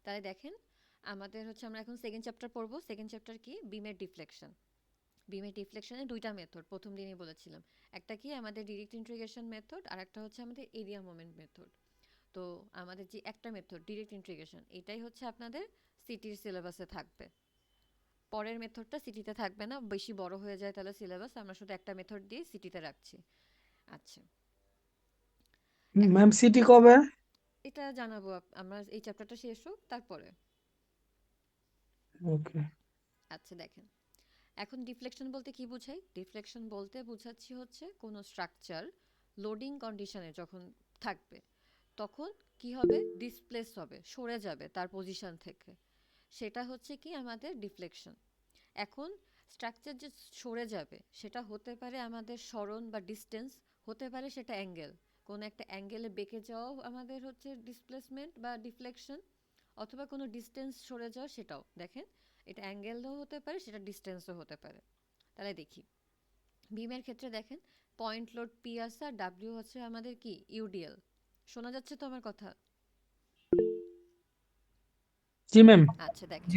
তাহলে দেখেন আমাদের হচ্ছে আমরা এখন সেকেন্ড চ্যাপ্টার পড়বো। সেকেন্ড চ্যাপ্টার কি? বিমের ডিফ্লেকশন। বিমের ডিফ্লেকশনে দুইটা মেথড প্রথম দিনই বলেছিলাম। একটা কি আমাদের ডিরেক্ট ইন্টিগ্রেশন মেথড, আর একটা হচ্ছে আমাদের এরিয়া মোমেন্ট মেথড। তো আমাদের যে একটা মেথড ডিরেক্ট ইন্টিগ্রেশন, এটাই হচ্ছে আপনাদের সিটির সিলেবাসে থাকবে। পরের মেথডটা সিটিতে থাকবে না, বেশি বড় হয়ে যায় তাহলে সিলেবাস, আমরা শুধু একটা মেথড দিয়ে সিটিতে রাখছি। আচ্ছা, এখন ম্যাম সিটি কবে? এটা জানাবো আমরা এই চ্যাপ্টারটা শেষ হোক তারপরে। ওকে। আচ্ছা দেখেন, এখন ডিফ্লেকশন বলতে কি বোঝাই? ডিফ্লেকশন বলতে বোঝাচ্ছি হচ্ছে কোনো স্ট্রাকচার লোডিং কন্ডিশনে যখন থাকবে তখন কি হবে? ডিসপ্লেস হবে, সরে যাবে তার পজিশন থেকে। সেটা হচ্ছে কি আমাদের ডিফ্লেকশন। এখন স্ট্রাকচার যে সরে যাবে সেটা হতে পারে আমাদের সরণ বা ডিস্টেন্স, হতে পারে সেটা অ্যাঙ্গেল, কোনো একটা অ্যাঙ্গেলে বেঁকে যাওয়াও আমাদের হচ্ছে ডিসপ্লেসমেন্ট বা ডিফ্লেকশন, অথবা কোনো ডিস্টেন্স সরে যাওয়া, সেটাও দেখেন এটা অ্যাঙ্গেলও হতে পারে, সেটা ডিস্টেন্সও হতে পারে। তাহলে দেখি বিমের ক্ষেত্রে দেখেন পয়েন্ট লোড পি আছে আর ডাব্লিউ হচ্ছে আমাদের কি ইউডিএল। শোনা যাচ্ছে তো আমার কথা? জি ম্যাম। আচ্ছা দেখেন,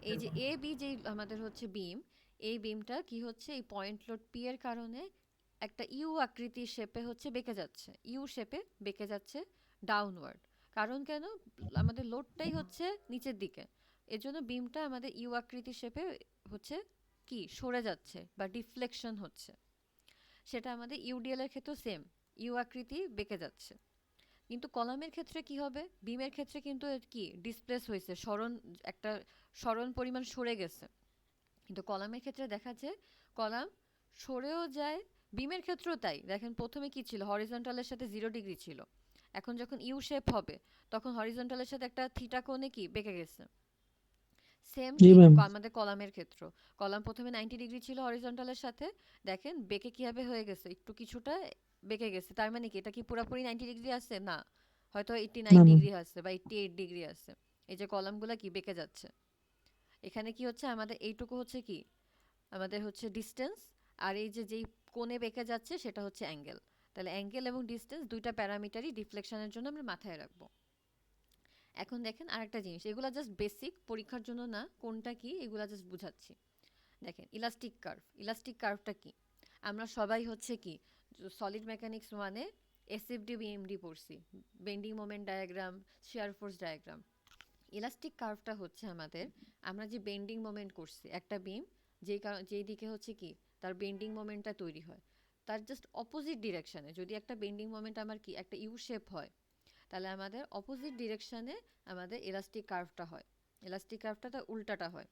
এই যে এ বি যেই আমাদের হচ্ছে বিম, এই বিমটা কি হচ্ছে এই পয়েন্ট লোড পি এর কারণে একটা ইউ আকৃতির শেপে হচ্ছে বেঁকে যাচ্ছে, ইউ শেপে বেঁকে যাচ্ছে ডাউনওয়ার্ড। কারণ কেন? আমাদের লোডটাই হচ্ছে নিচের দিকে, এর জন্য বিমটা আমাদের ইউ আকৃতির শেপে হচ্ছে কি সরে যাচ্ছে বা ডিফ্লেকশন হচ্ছে। সেটা আমাদের ইউডিএল এর ক্ষেত্রেও সেম, ইউ আকৃতি বেঁকে যাচ্ছে। কিন্তু কলামের ক্ষেত্রে কি হবে? বিমের ক্ষেত্রে কিন্তু এর কি ডিসপ্লেস হয়েছে, সরণ একটা সরণ পরিমাণ সরে গেছে। কিন্তু কলামের ক্ষেত্রে দেখা যায় কলাম সরেও যায়, বিমের ক্ষেত্রেও তাই। দেখেন প্রথমে কি ছিল? হরিজন্টালের সাথে 0 ডিগ্রি ছিল, এখন যখন ইউ শেপ হবে তখন হরিজন্টালের সাথে একটা থিটা কোণে কি বেঁকে গেছে। সেম জি কি ম্যাম। আমাদের কলামের ক্ষেত্র, কলাম প্রথমে 90 ডিগ্রি ছিল হরিজন্টালের সাথে, দেখেন বেঁকে কিভাবে হয়ে গেছে, একটু কিছুটা বেঁকে গেছে। তার মানে কি এটা কি পুরোপুরি 90 ডিগ্রি আছে? না, হয়তো এইটটি না নাইন ম্যাম। ডিগ্রি আছে বা 88 ডিগ্রি আছে। এই যে কলামগুলো কি বেঁকে যাচ্ছে, এখানে কি হচ্ছে আমাদের এইটুকু হচ্ছে কি আমাদের হচ্ছে ডিস্টেন্স, আর এই যে যেই কোণে বেঁকে যাচ্ছে সেটা হচ্ছে অ্যাঙ্গেল। তাহলে অ্যাঙ্গেল এবং ডিস্টেন্স দুইটা প্যারামিটারই ডিফ্লেকশনের জন্য আমরা মাথায় রাখবো। এখন দেখেন আরেকটা জিনিস, এগুলা জাস্ট বেসিক, পরীক্ষার জন্য না কোনটা কি এগুলা জাস্ট বুঝাচ্ছি। দেখেন ইলাস্টিক কার্ভ, ইলাস্টিক কার্ভটা কি? আমরা সবাই হচ্ছে কি সলিড মেকানিক্স মানে এসএফডি বিএমডি পড়ছি, bending moment diagram, shear force diagram. Elastic কার্ভটা হচ্ছে আমাদের, আমরা যে বেন্ডিং মোমেন্ট করছি একটা বিম, যেই দিকে হচ্ছে কি তার বেন্ডিং মোমেন্টটা তৈরি হয়, তার জাস্ট অপোজিট ডিরেকশনে যদি একটা বেন্ডিং মোমেন্ট আমার কি একটা ইউ শেপ হয়, তাহলে আমাদের অপোজিট ডিরেকশনে আমাদের ইলাস্টিক কার্ভটা হয়। ইলাস্টিক কার্ভটা তার উল্টাটা হয়।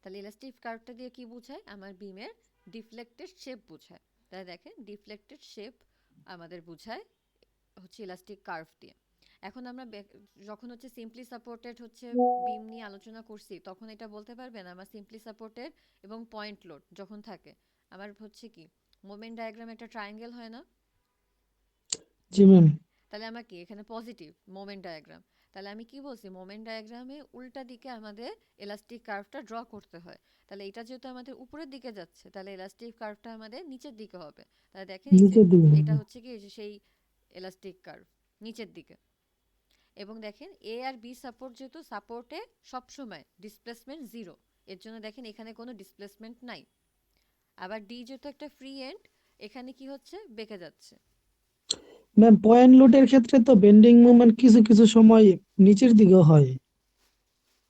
তাহলে ইলাস্টিক কার্ভটা দিয়ে কি বোঝায়? আমার বিমের ডিফ্লেক্টেড শেপ বোঝায়। তাহলে দেখেন ডিফ্লেক্টেড শেপ আমাদের বোঝায় হচ্ছে ইলাস্টিক কার্ভ দিয়ে। এখন আমরা যখন হচ্ছে সিম্পলি সাপোর্টেড হচ্ছে বিম নিয়ে আলোচনা করছি, তখন এটা বলতে পারবেন আমার সিম্পলি সাপোর্টেড এবং পয়েন্ট লোড যখন থাকে, আমার হচ্ছে কি মোমেন্ট ডায়াগ্রাম একটা ট্রায়াঙ্গেল হয় না? জি ম্যাম। তাহলে আমার কি এখানে পজিটিভ মোমেন্ট ডায়াগ্রাম, তাহলে আমি কি বলছি মোমেন্ট ডায়াগ্রামে উল্টা দিকে আমাদের এলাস্টিক কার্ভটা ড্র করতে হয়। তাহলে এটা যেহেতু আমাদের উপরের দিকে যাচ্ছে, তাহলে এলাস্টিক কার্ভটা আমাদের নিচের দিকে হবে। তাহলে দেখেন এই যে নিচের দিকে এটা হবে। হচ্ছে কি সেই এলাস্টিক কার্ভ নিচের দিকে। এবং দেখেন এ আর বি সাপোর্ট যেহেতু সাপোর্টে সবসময় ডিসপ্লেসমেন্ট জিরো, এর জন্য দেখেন এখানে কোনো ডিসপ্লেসমেন্ট নাই। আবার ডি যেহেতু একটা ফ্রি এন্ড, এখানে কি হচ্ছে বেঁকে যাচ্ছে। ম্যাম পয়েন্ট লোডের ক্ষেত্রে তো বেন্ডিং মুভমেন্ট কিছু কিছু সময় নিচের দিকে হয়।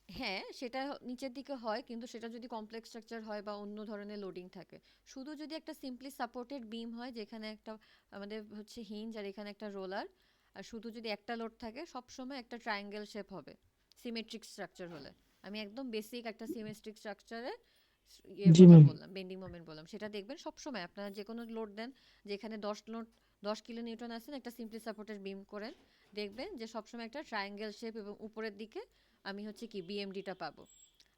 হ্যাঁ, সেটা নিচের দিকে হয়, কিন্তু সেটা যদি কমপ্লেক্স স্ট্রাকচার হয় বা অন্য ধরনের লোডিং থাকে। শুধু যদি একটা সিম্পলি সাপোর্টেড বিম হয় যেখানে একটা আমাদের হচ্ছে হিঞ্জ আর এখানে একটা রোলার, আর শুধু যদি একটা লোড থাকে, সবসময় একটা ট্রায়াঙ্গেল শেপ হবে সিমেট্রিক স্ট্রাকচার হলে। আমি একদম বেসিক একটা সিমেট্রিক স্ট্রাকচারে ইয়ের জি কথা ম্যাম। বললাম, বেন্ডিং মোমেন্ট বললাম, সেটা দেখবেন সবসময় আপনারা যে কোনো লোড দেন, যেখানে 10 লোড 10 কিলো নিউটন আছেন একটা সিম্পলি সাপোর্টেড বিম করেন, দেখবেন যে সবসময় একটা ট্রায়াঙ্গেল শেপ এবং উপরের দিকে আমি হচ্ছে কি বিএমডিটা পাবো।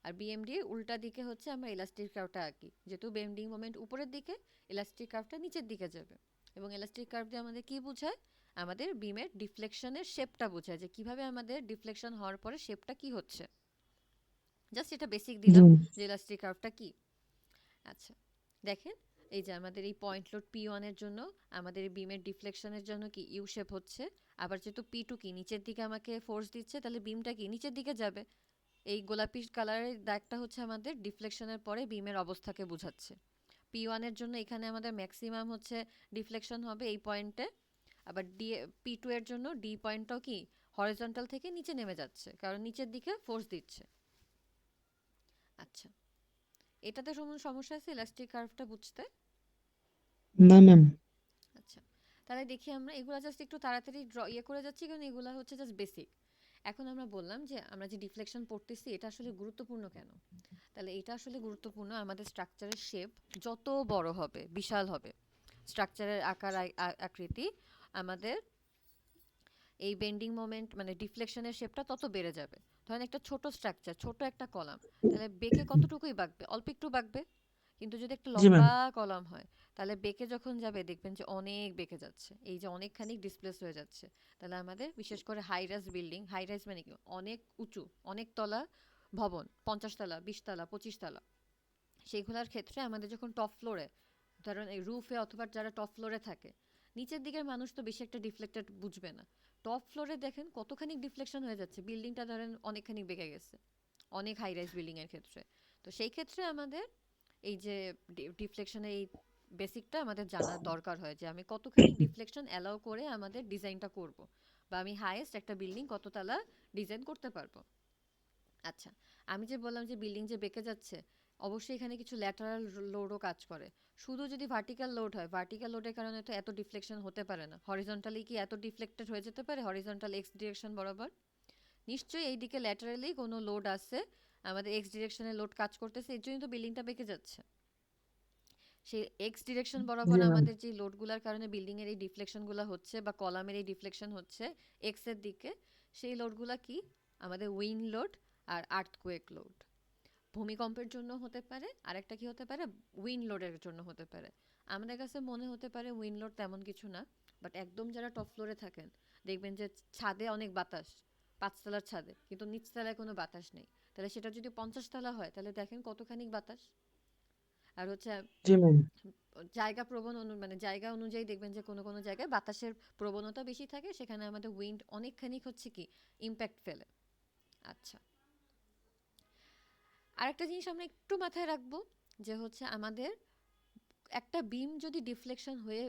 আর বিএমডি উল্টা দিকে হচ্ছে আমরা ইলাস্টিক কার্ভটা আঁকি, যেহেতু বেন্ডিং মোমেন্ট উপরের দিকে, ইলাস্টিক কার্ভটা নিচের দিকে যাবে। এবং ইলাস্টিক কার্ভ দিয়ে আমাদের কি বোঝায়? আমাদের বিমের ডিফ্লেকশনের শেপটা বোঝায়, যে কিভাবে আমাদের ডিফ্লেকশন হওয়ার পরে শেপটা কি হচ্ছে। জাস্ট এটা বেসিক জি দিলাম ম্যাম। যে ইলাস্টিক কার্ভটা কি। আচ্ছা দেখেন, এই যে আমাদের এই পয়েন্ট লোড P1 এর জন্য আমাদের এই বিমের ডিফ্লেকশনের জন্য কি ইউ শেপ হচ্ছে। আবার যেহেতু P2 কি নিচের দিকে আমাকে ফোর্স দিচ্ছে, তাহলে বিমটা কি নিচের দিকে যাবে। এই গোলাপি কালারের দাগটা হচ্ছে আমাদের ডিফ্লেকশনের পরে বিমের অবস্থাকে বোঝাচ্ছে। P1 এর জন্য এখানে আমাদের ম্যাক্সিমাম হচ্ছে ডিফ্লেকশন হবে এই পয়েন্টে। আবার P2 এর জন্য ডি পয়েন্টটাও কি হরিজন্টাল থেকে নিচে নেমে যাচ্ছে, কারণ নিচের দিকে ফোর্স দিচ্ছে। আচ্ছা, এটাতে সমস্যা আছে ইলাস্টিক কার্ভটা বুঝতে? না ম্যাম। আচ্ছা, তাহলে দেখি আমরা এগুলা জাস্ট একটু তাড়াতাড়ি করে যাচ্ছি, কারণ এগুলা হচ্ছে জাস্ট বেসিক। এখন আমরা বললাম যে আমরা যে ডিফ্লেকশন পড়তেছি এটা আসলে গুরুত্বপূর্ণ কেন। তাহলে এটা আসলে গুরুত্বপূর্ণ, আমাদের স্ট্রাকচারের শেপ যত বড় হবে, বিশাল হবে স্ট্রাকচারের আকার আকৃতি, আমাদের এই বেন্ডিং মোমেন্ট মানে ডিফ্লেকশনের শেপটা তত বেড়ে যাবে। ধরেন একটা ছোট স্ট্রাকচার, ছোট একটা কলাম, তাহলে বেঁকে কতটুকুই বাঁকবে, অল্প একটু বাঁকবে। কিন্তু যদি একটা জি ম্যাম। লম্বা কলাম হয়, তাহলে বেঁকে যখন যাবে দেখবেন যে অনেক বেঁকে যাচ্ছে, এই যে অনেকখানি ডিসপ্লেস হয়ে যাচ্ছে। তাহলে আমাদের বিশেষ করে high rise building, high rise মানে কি অনেক উঁচু, অনেক তলা ভবন, 50 তলা, 20 তলা, 25 তলা, সেইগুলোর ক্ষেত্রে আমাদের যখন টপ ফ্লোরে, ধরেন এই রুফে অথবা যারা টপ ফ্লোরে থাকে, নিচের দিকের মানুষ তো বেশি একটা ডিফ্লেক্টেড বুঝবে না। টপ ফ্লোরে দেখেন কতখানি ডিফ্লেকশন হয়ে যাচ্ছে, বিল্ডিংটা ধরেন অনেকখানি বেঁকে গেছে, অনেক হাই রাইজ বিল্ডিং এর ক্ষেত্রে। তো সেই ক্ষেত্রে আমাদের এই যে ডিফ্লেকশনের এই বেসিকটা আমাদের জানা দরকার হয়, যে আমি কতখানি ডিফ্লেকশন অ্যালাউ করে আমাদের ডিজাইনটা করব, বা আমি হাইয়েস্ট একটা বিল্ডিং কততলা ডিজাইন করতে পারবো। আচ্ছা, আমি যে বললাম যে বিল্ডিং যে বেঁকে যাচ্ছে, অবশ্যই এখানে কিছু ল্যাটারাল লোডও কাজ করে। শুধু যদি ভার্টিক্যাল লোড হয়, ভার্টিক্যাল লোডের কারণে তো এত ডিফ্লেকশন হতে পারে না। হরিজন্টালি কি এত ডিফ্লেক্টেড হয়ে যেতে পারে, হরিজন্টাল এক্স ডিরেকশন বরাবর? নিশ্চয়ই এইদিকে ল্যাটারালি কোনো লোড আছে, আমাদের এক্স ডিরেকশনে লোড কাজ করতেছে, এর জন্যই তো বিল্ডিংটা বেঁকে যাচ্ছে। সেই এক্স ডিরেকশন জি বরাবর ম্যাম। আমাদের যে লোডগুলোর কারণে বিল্ডিং এর এই ডিফ্লেকশনগুলো হচ্ছে, বা কলামের এই ডিফ্লেকশন হচ্ছে এক্স এর দিকে, সেই লোডগুলা কি আমাদের উইন্ড লোড আর আর্থকোয়েক লোড। ভূমিকম্পের জন্য হতে পারে, আরেকটা কি হতে পারে, উইন্ড লোডের জন্য হতে পারে। আমাদের কাছে মনে হতে পারে উইন্ড লোড তেমন কিছু না, বাট একদম যারা টপ ফ্লোরে থাকেন, দেখবেন যে ছাদে অনেক বাতাস, 5 তলার ছাদে, কিন্তু নিচতলায় কোনো বাতাস নেই। তাহলে সেটা যদি 50 তলা হয়, তাহলে দেখেন কতখানি বাতাস। আর হচ্ছে জি ম্যাম। জায়গা প্রবণ মানে জায়গা অনুযায়ী দেখবেন যে কোনো কোনো জায়গায় বাতাসের প্রবণতা বেশি থাকে, সেখানে আমাদের উইন্ড অনেকখানি হচ্ছে কি ইম্প্যাক্ট ফেলে। আচ্ছা, আরেকটা জিনিস আমরা একটু মাথায় রাখবো, যে হচ্ছে আমাদের একটা বিম যদি ডিফ্লেকশন হয়ে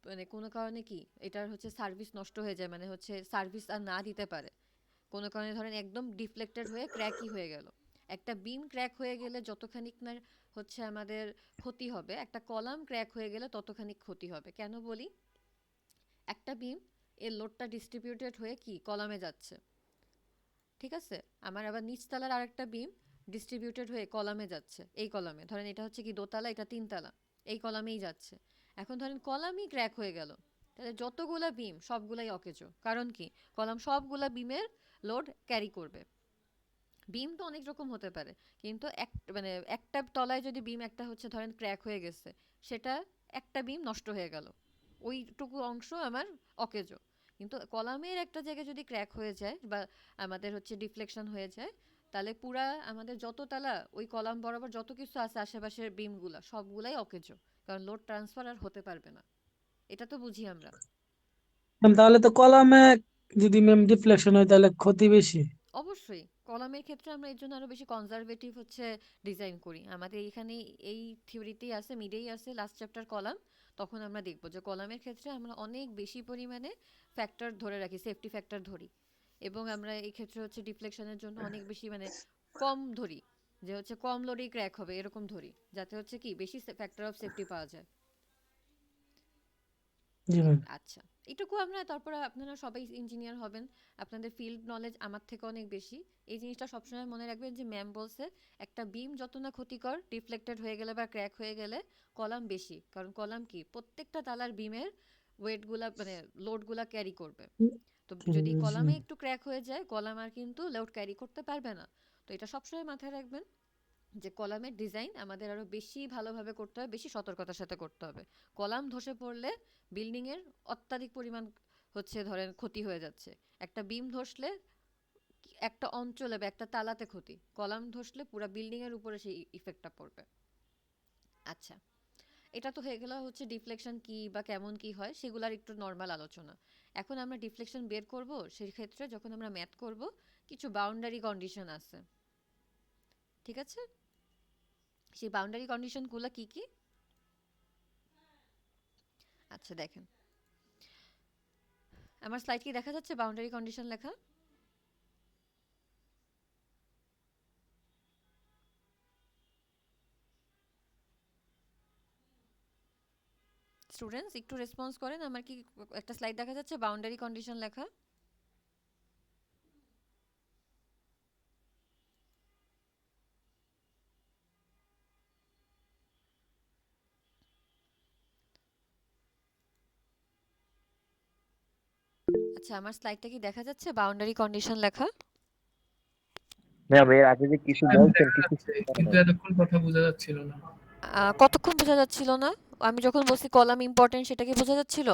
মানে কোনো কারণে কি এটার হচ্ছে সার্ভিস নষ্ট হয়ে যায়, মানে হচ্ছে সার্ভিস আর না দিতে পারে, কোনো কারণে ধরেন একদম ডিফ্লেক্টেড হয়ে ক্র্যাকই হয়ে গেল। একটা বিম ক্র্যাক হয়ে গেলে যতখানিক না হচ্ছে আমাদের ক্ষতি হবে, একটা কলাম ক্র্যাক হয়ে গেলে ততখানি ক্ষতি হবে। কেন বলি, একটা বিম এর লোডটা ডিস্ট্রিবিউটেড হয়ে কি কলামে যাচ্ছে, ঠিক আছে, আমার আবার নিচতলার আরেকটা বিম ডিস্ট্রিবিউটেড হয়ে কলামে যাচ্ছে, এই কলামে ধরেন এটা হচ্ছে কি দোতলা, এটা 3 তলা, এই কলামেই যাচ্ছে। এখন ধরেন কলামই ক্র্যাক হয়ে গেল, তাহলে যতগুলা বিম সবগুলাই অকেজো, কারণ কি কলাম সবগুলা বিমের লোড ক্যারি করবে। বিম তো অনেক রকম হতে পারে, কিন্তু মানে একটা তলায় যদি বিম একটা হচ্ছে ধরেন ক্র্যাক হয়ে গেছে, সেটা একটা বিম নষ্ট হয়ে গেল, ওইটুকু অংশ আমার অকেজো। কিন্তু কলামের একটা জায়গায় যদি ক্র্যাক হয়ে যায় বা আমাদের হচ্ছে ডিফ্লেকশন হয়ে যায়, তাহলে পুরা আমাদের যত তলা ওই কলাম বরাবর যত কিছু আছে আশেপাশের বিমগুলা সবগুলাই অকেজো, কারণ লোড ট্রান্সফার আর হতে পারবে না। এটা তো বুঝি আমরা। ম্যাম তাহলে তো কলামে যদি ম্যাম ডিফ্লেকশন হয় তাহলে ক্ষতি বেশি। অবশ্যই কলামের ক্ষেত্রে আমরা এর জন্য আরো বেশি কনজারভেটিভ হচ্ছে ডিজাইন করি। আমাদের এখানে এই থিওরিতেই আছে, মিডেই আছে লাস্ট চ্যাপ্টার কলাম। তখন আমরা দেখব যে কলামের ক্ষেত্রে আমরা অনেক বেশি পরিমাণে ফ্যাক্টর ধরে রাখি, সেফটি ফ্যাক্টর ধরি, এবং আমরা এই ক্ষেত্রে হচ্ছে ডিফ্লেকশনের জন্য অনেক বেশি মানে কম ধরি, যে হচ্ছে কম লোডেই ক্র্যাক হবে এরকম ধরি, যাতে হচ্ছে কি বেশি ফ্যাক্টর অফ সেফটি পাওয়া যায়। জি ম্যাম। আচ্ছা, এটুকু আমরা, তারপরে আপনারা সবাই ইঞ্জিনিয়ার হবেন, আপনাদের ফিল্ড নলেজ আমার থেকে অনেক বেশি। এই জিনিসটা সবসময় মনে রাখবেন যে ম্যাম বলছে একটা বিম যত না ক্ষতিকর ডিফ্লেক্টেড হয়ে গেলে বা ক্র্যাক হয়ে গেলে, কলাম বেশি, কারণ কলাম কি প্রত্যেকটা তালার বিমের ওয়েটগুলা মানে লোডগুলা ক্যারি করবে। তো যদি জি কলামে ম্যাম। একটু ক্র্যাক হয়ে যায়, কলাম আর কিন্তু লোড ক্যারি করতে পারবে না। তো এটা সবসময় মাথায় রাখবেন যে কলামের ডিজাইন আমাদের আরো বেশি ভালোভাবে করতে হবে, বেশি সতর্কতার সাথে করতে হবে। কলাম ধসে পড়লে বিল্ডিং এর অত্যাধিক পরিমাণ হচ্ছে ধরেন ক্ষতি হয়ে যাচ্ছে। একটা বিম ধসলে একটা অঞ্চলে বা একটা তালাতে ক্ষতি, কলাম ধসলে পুরো বিল্ডিং এর উপরে সেই ইফেক্টটা পড়বে। আচ্ছা, এটা তো হয়ে গেল হচ্ছে ডিফ্লেকশন কি বা কেমন কি হয় সেগুলার একটু নর্মাল আলোচনা। এখন আমরা ডিফ্লেকশন বের করব, সেই ক্ষেত্রে যখন আমরা ম্যাথ করব কিছু বাউন্ডারি কন্ডিশন আছে, ঠিক আছে? সেই বাউন্ডারি কন্ডিশনগুলো কি কি? আচ্ছা দেখেন, আমার স্লাইড কি দেখা যাচ্ছে বাউন্ডারি কন্ডিশন লেখা? স্টুডেন্টস একটু রেসপন্স করেন, আমার কি একটা স্লাইড দেখা যাচ্ছে বাউন্ডারি কন্ডিশন লেখা? আচ্ছা আমার স্লাইডটা কি দেখা যাচ্ছে বাউন্ডারি কন্ডিশন লেখা? ম্যাম এর আগে যে কিছু হ্যাঁ, বলছেন দেখা কিছু যাচ্ছে, কিন্তু এতক্ষণ কথা বোঝা যাচ্ছিল না। কতক্ষণ বোঝা যাচ্ছিল না? আমি যখন বলছি কলাম ইম্পর্টেন্ট সেটা কি বোঝা যাচ্ছিল?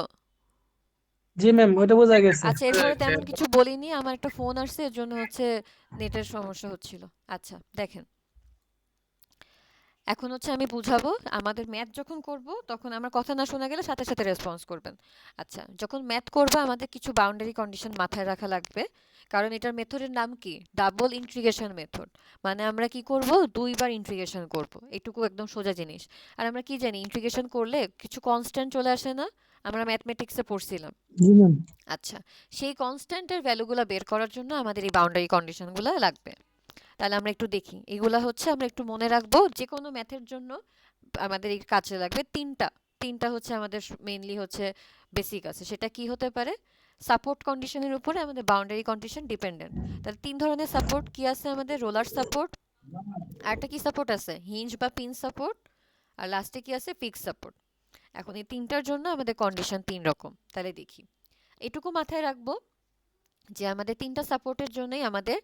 জি ম্যাম, ওইটা বোঝা গেছে। আচ্ছা এরপরে তেমন কিছু বলিনি, আমার একটা ফোন আসছে এর জন্য হচ্ছে নেটের সমস্যা হচ্ছিল। আচ্ছা দেখেন, এখন হচ্ছে আমি বুঝাবো। আমাদের ম্যাথ যখন করব তখন আমার কথা না শোনা গেলে সাথে সাথে রেসপন্স করবেন। আচ্ছা যখন ম্যাথ করবো আমাদের কিছু বাউন্ডারি কন্ডিশন মাথায় রাখা লাগবে, কারণ এটার মেথডের নাম কি? Double integration method. মানে আমরা কি করব, দুইবার ইন্টিগ্রেশন করব, এটুকু একদম সোজা জিনিস। আর আমরা কি জানি ইন্টিগ্রেশন করলে কিছু কনস্ট্যান্ট চলে আসে না? আমরা ম্যাথমেটিক্সে পড়ছিলাম। জি ম্যাম। আচ্ছা সেই কনস্ট্যান্টের ভ্যালুগুলো বের করার জন্য আমাদের এই বাউন্ডারি কন্ডিশনগুলো লাগবে। তাহলে আমরা একটু দেখি, এগুলা হচ্ছে আমরা একটু মনে রাখবো যে কোনো ম্যাথের জন্য আমাদের এই কাজে লাগবে তিনটা। তিনটা হচ্ছে আমাদের মেইনলি হচ্ছে বেসিক আছে, সেটা কি হতে পারে? সাপোর্ট কন্ডিশনের উপরে আমাদের বাউন্ডারি কন্ডিশন ডিপেন্ডেন্ট। তাহলে তিন ধরনের সাপোর্ট কি আছে আমাদের? রোলার সাপোর্ট, আরেকটা কি সাপোর্ট আছে? হিঞ্জ বা পিন সাপোর্ট, আর লাস্টে কি আছে? Fix support. এখন এই তিনটার জন্য আমাদের কন্ডিশন তিন রকম। তাহলে দেখি, এটুকু মাথায় রাখবো যে আমাদের তিনটা সাপোর্টের জন্যই আমাদের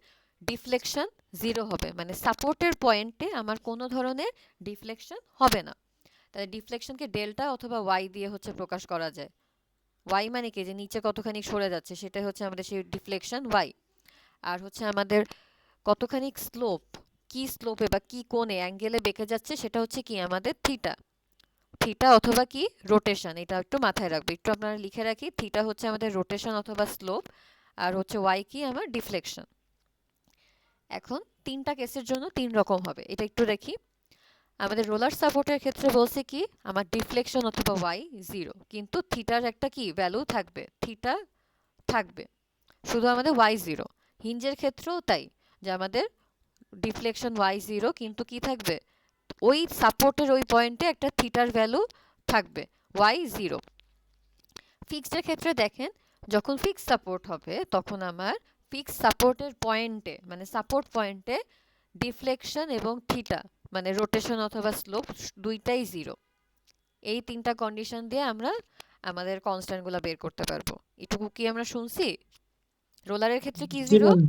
ডিফ্লেকশন জিরো হবে, মানে সাপোর্টের পয়েন্টে আমার কোনো ধরনের ডিফ্লেকশন হবে না। তাহলে ডিফ্লেকশনকে ডেল্টা অথবা ওয়াই দিয়ে হচ্ছে প্রকাশ করা যায়। ওয়াই মানে কি, যে নিচে কতখানি সরে যাচ্ছে সেটা হচ্ছে আমাদের সেই ডিফ্লেকশন ওয়াই। আর হচ্ছে আমাদের কতখানি স্লোপ, কি স্লোপে বা কি কোণে অ্যাঙ্গেলে বেঁকে যাচ্ছে সেটা হচ্ছে কি আমাদের থিটা। থিটা অথবা কি রোটেশন, এটা একটু মাথায় রাখবে। একটু আপনারা লিখে রাখি, থিটা হচ্ছে আমাদের রোটেশন অথবা স্লোপ, আর হচ্ছে ওয়াই কি আমার ডিফ্লেকশন। এখন তিনটা কেসের জন্য তিন রকম হবে, এটা একটু দেখি। আমাদের রোলার সাপোর্টের ক্ষেত্রে বলছে কি আমার ডিফ্লেকশন অথবা ওয়াই জিরো, কিন্তু থিটার একটা কি ভ্যালু থাকবে, থিটা থাকবে, শুধু আমাদের ওয়াই জিরো। হিঞ্জের ক্ষেত্রেও তাই, যে আমাদের ডিফ্লেকশন ওয়াই জিরো কিন্তু কি থাকবে, ওই সাপোর্টের ওই পয়েন্টে একটা থিটার ভ্যালু থাকবে, ওয়াই জিরো। ফিক্সডের ক্ষেত্রে দেখেন, যখন ফিক্স সাপোর্ট হবে তখন আমার ফিক্স সাপোর্টের পয়েন্টে মানে সাপোর্ট পয়েন্টে ডিফ্লেকশন এবং থিটা মানে রোটেশন অথবা স্লোপ দুইটাই জিরো। এই তিনটা কন্ডিশন দিয়ে আমরা আমাদের কনস্ট্যান্টগুলো বের করতে পারবো। এটুকু কি আমরা শুনছি? রোলারের ক্ষেত্রে কি জি জিরো? ম্যাম।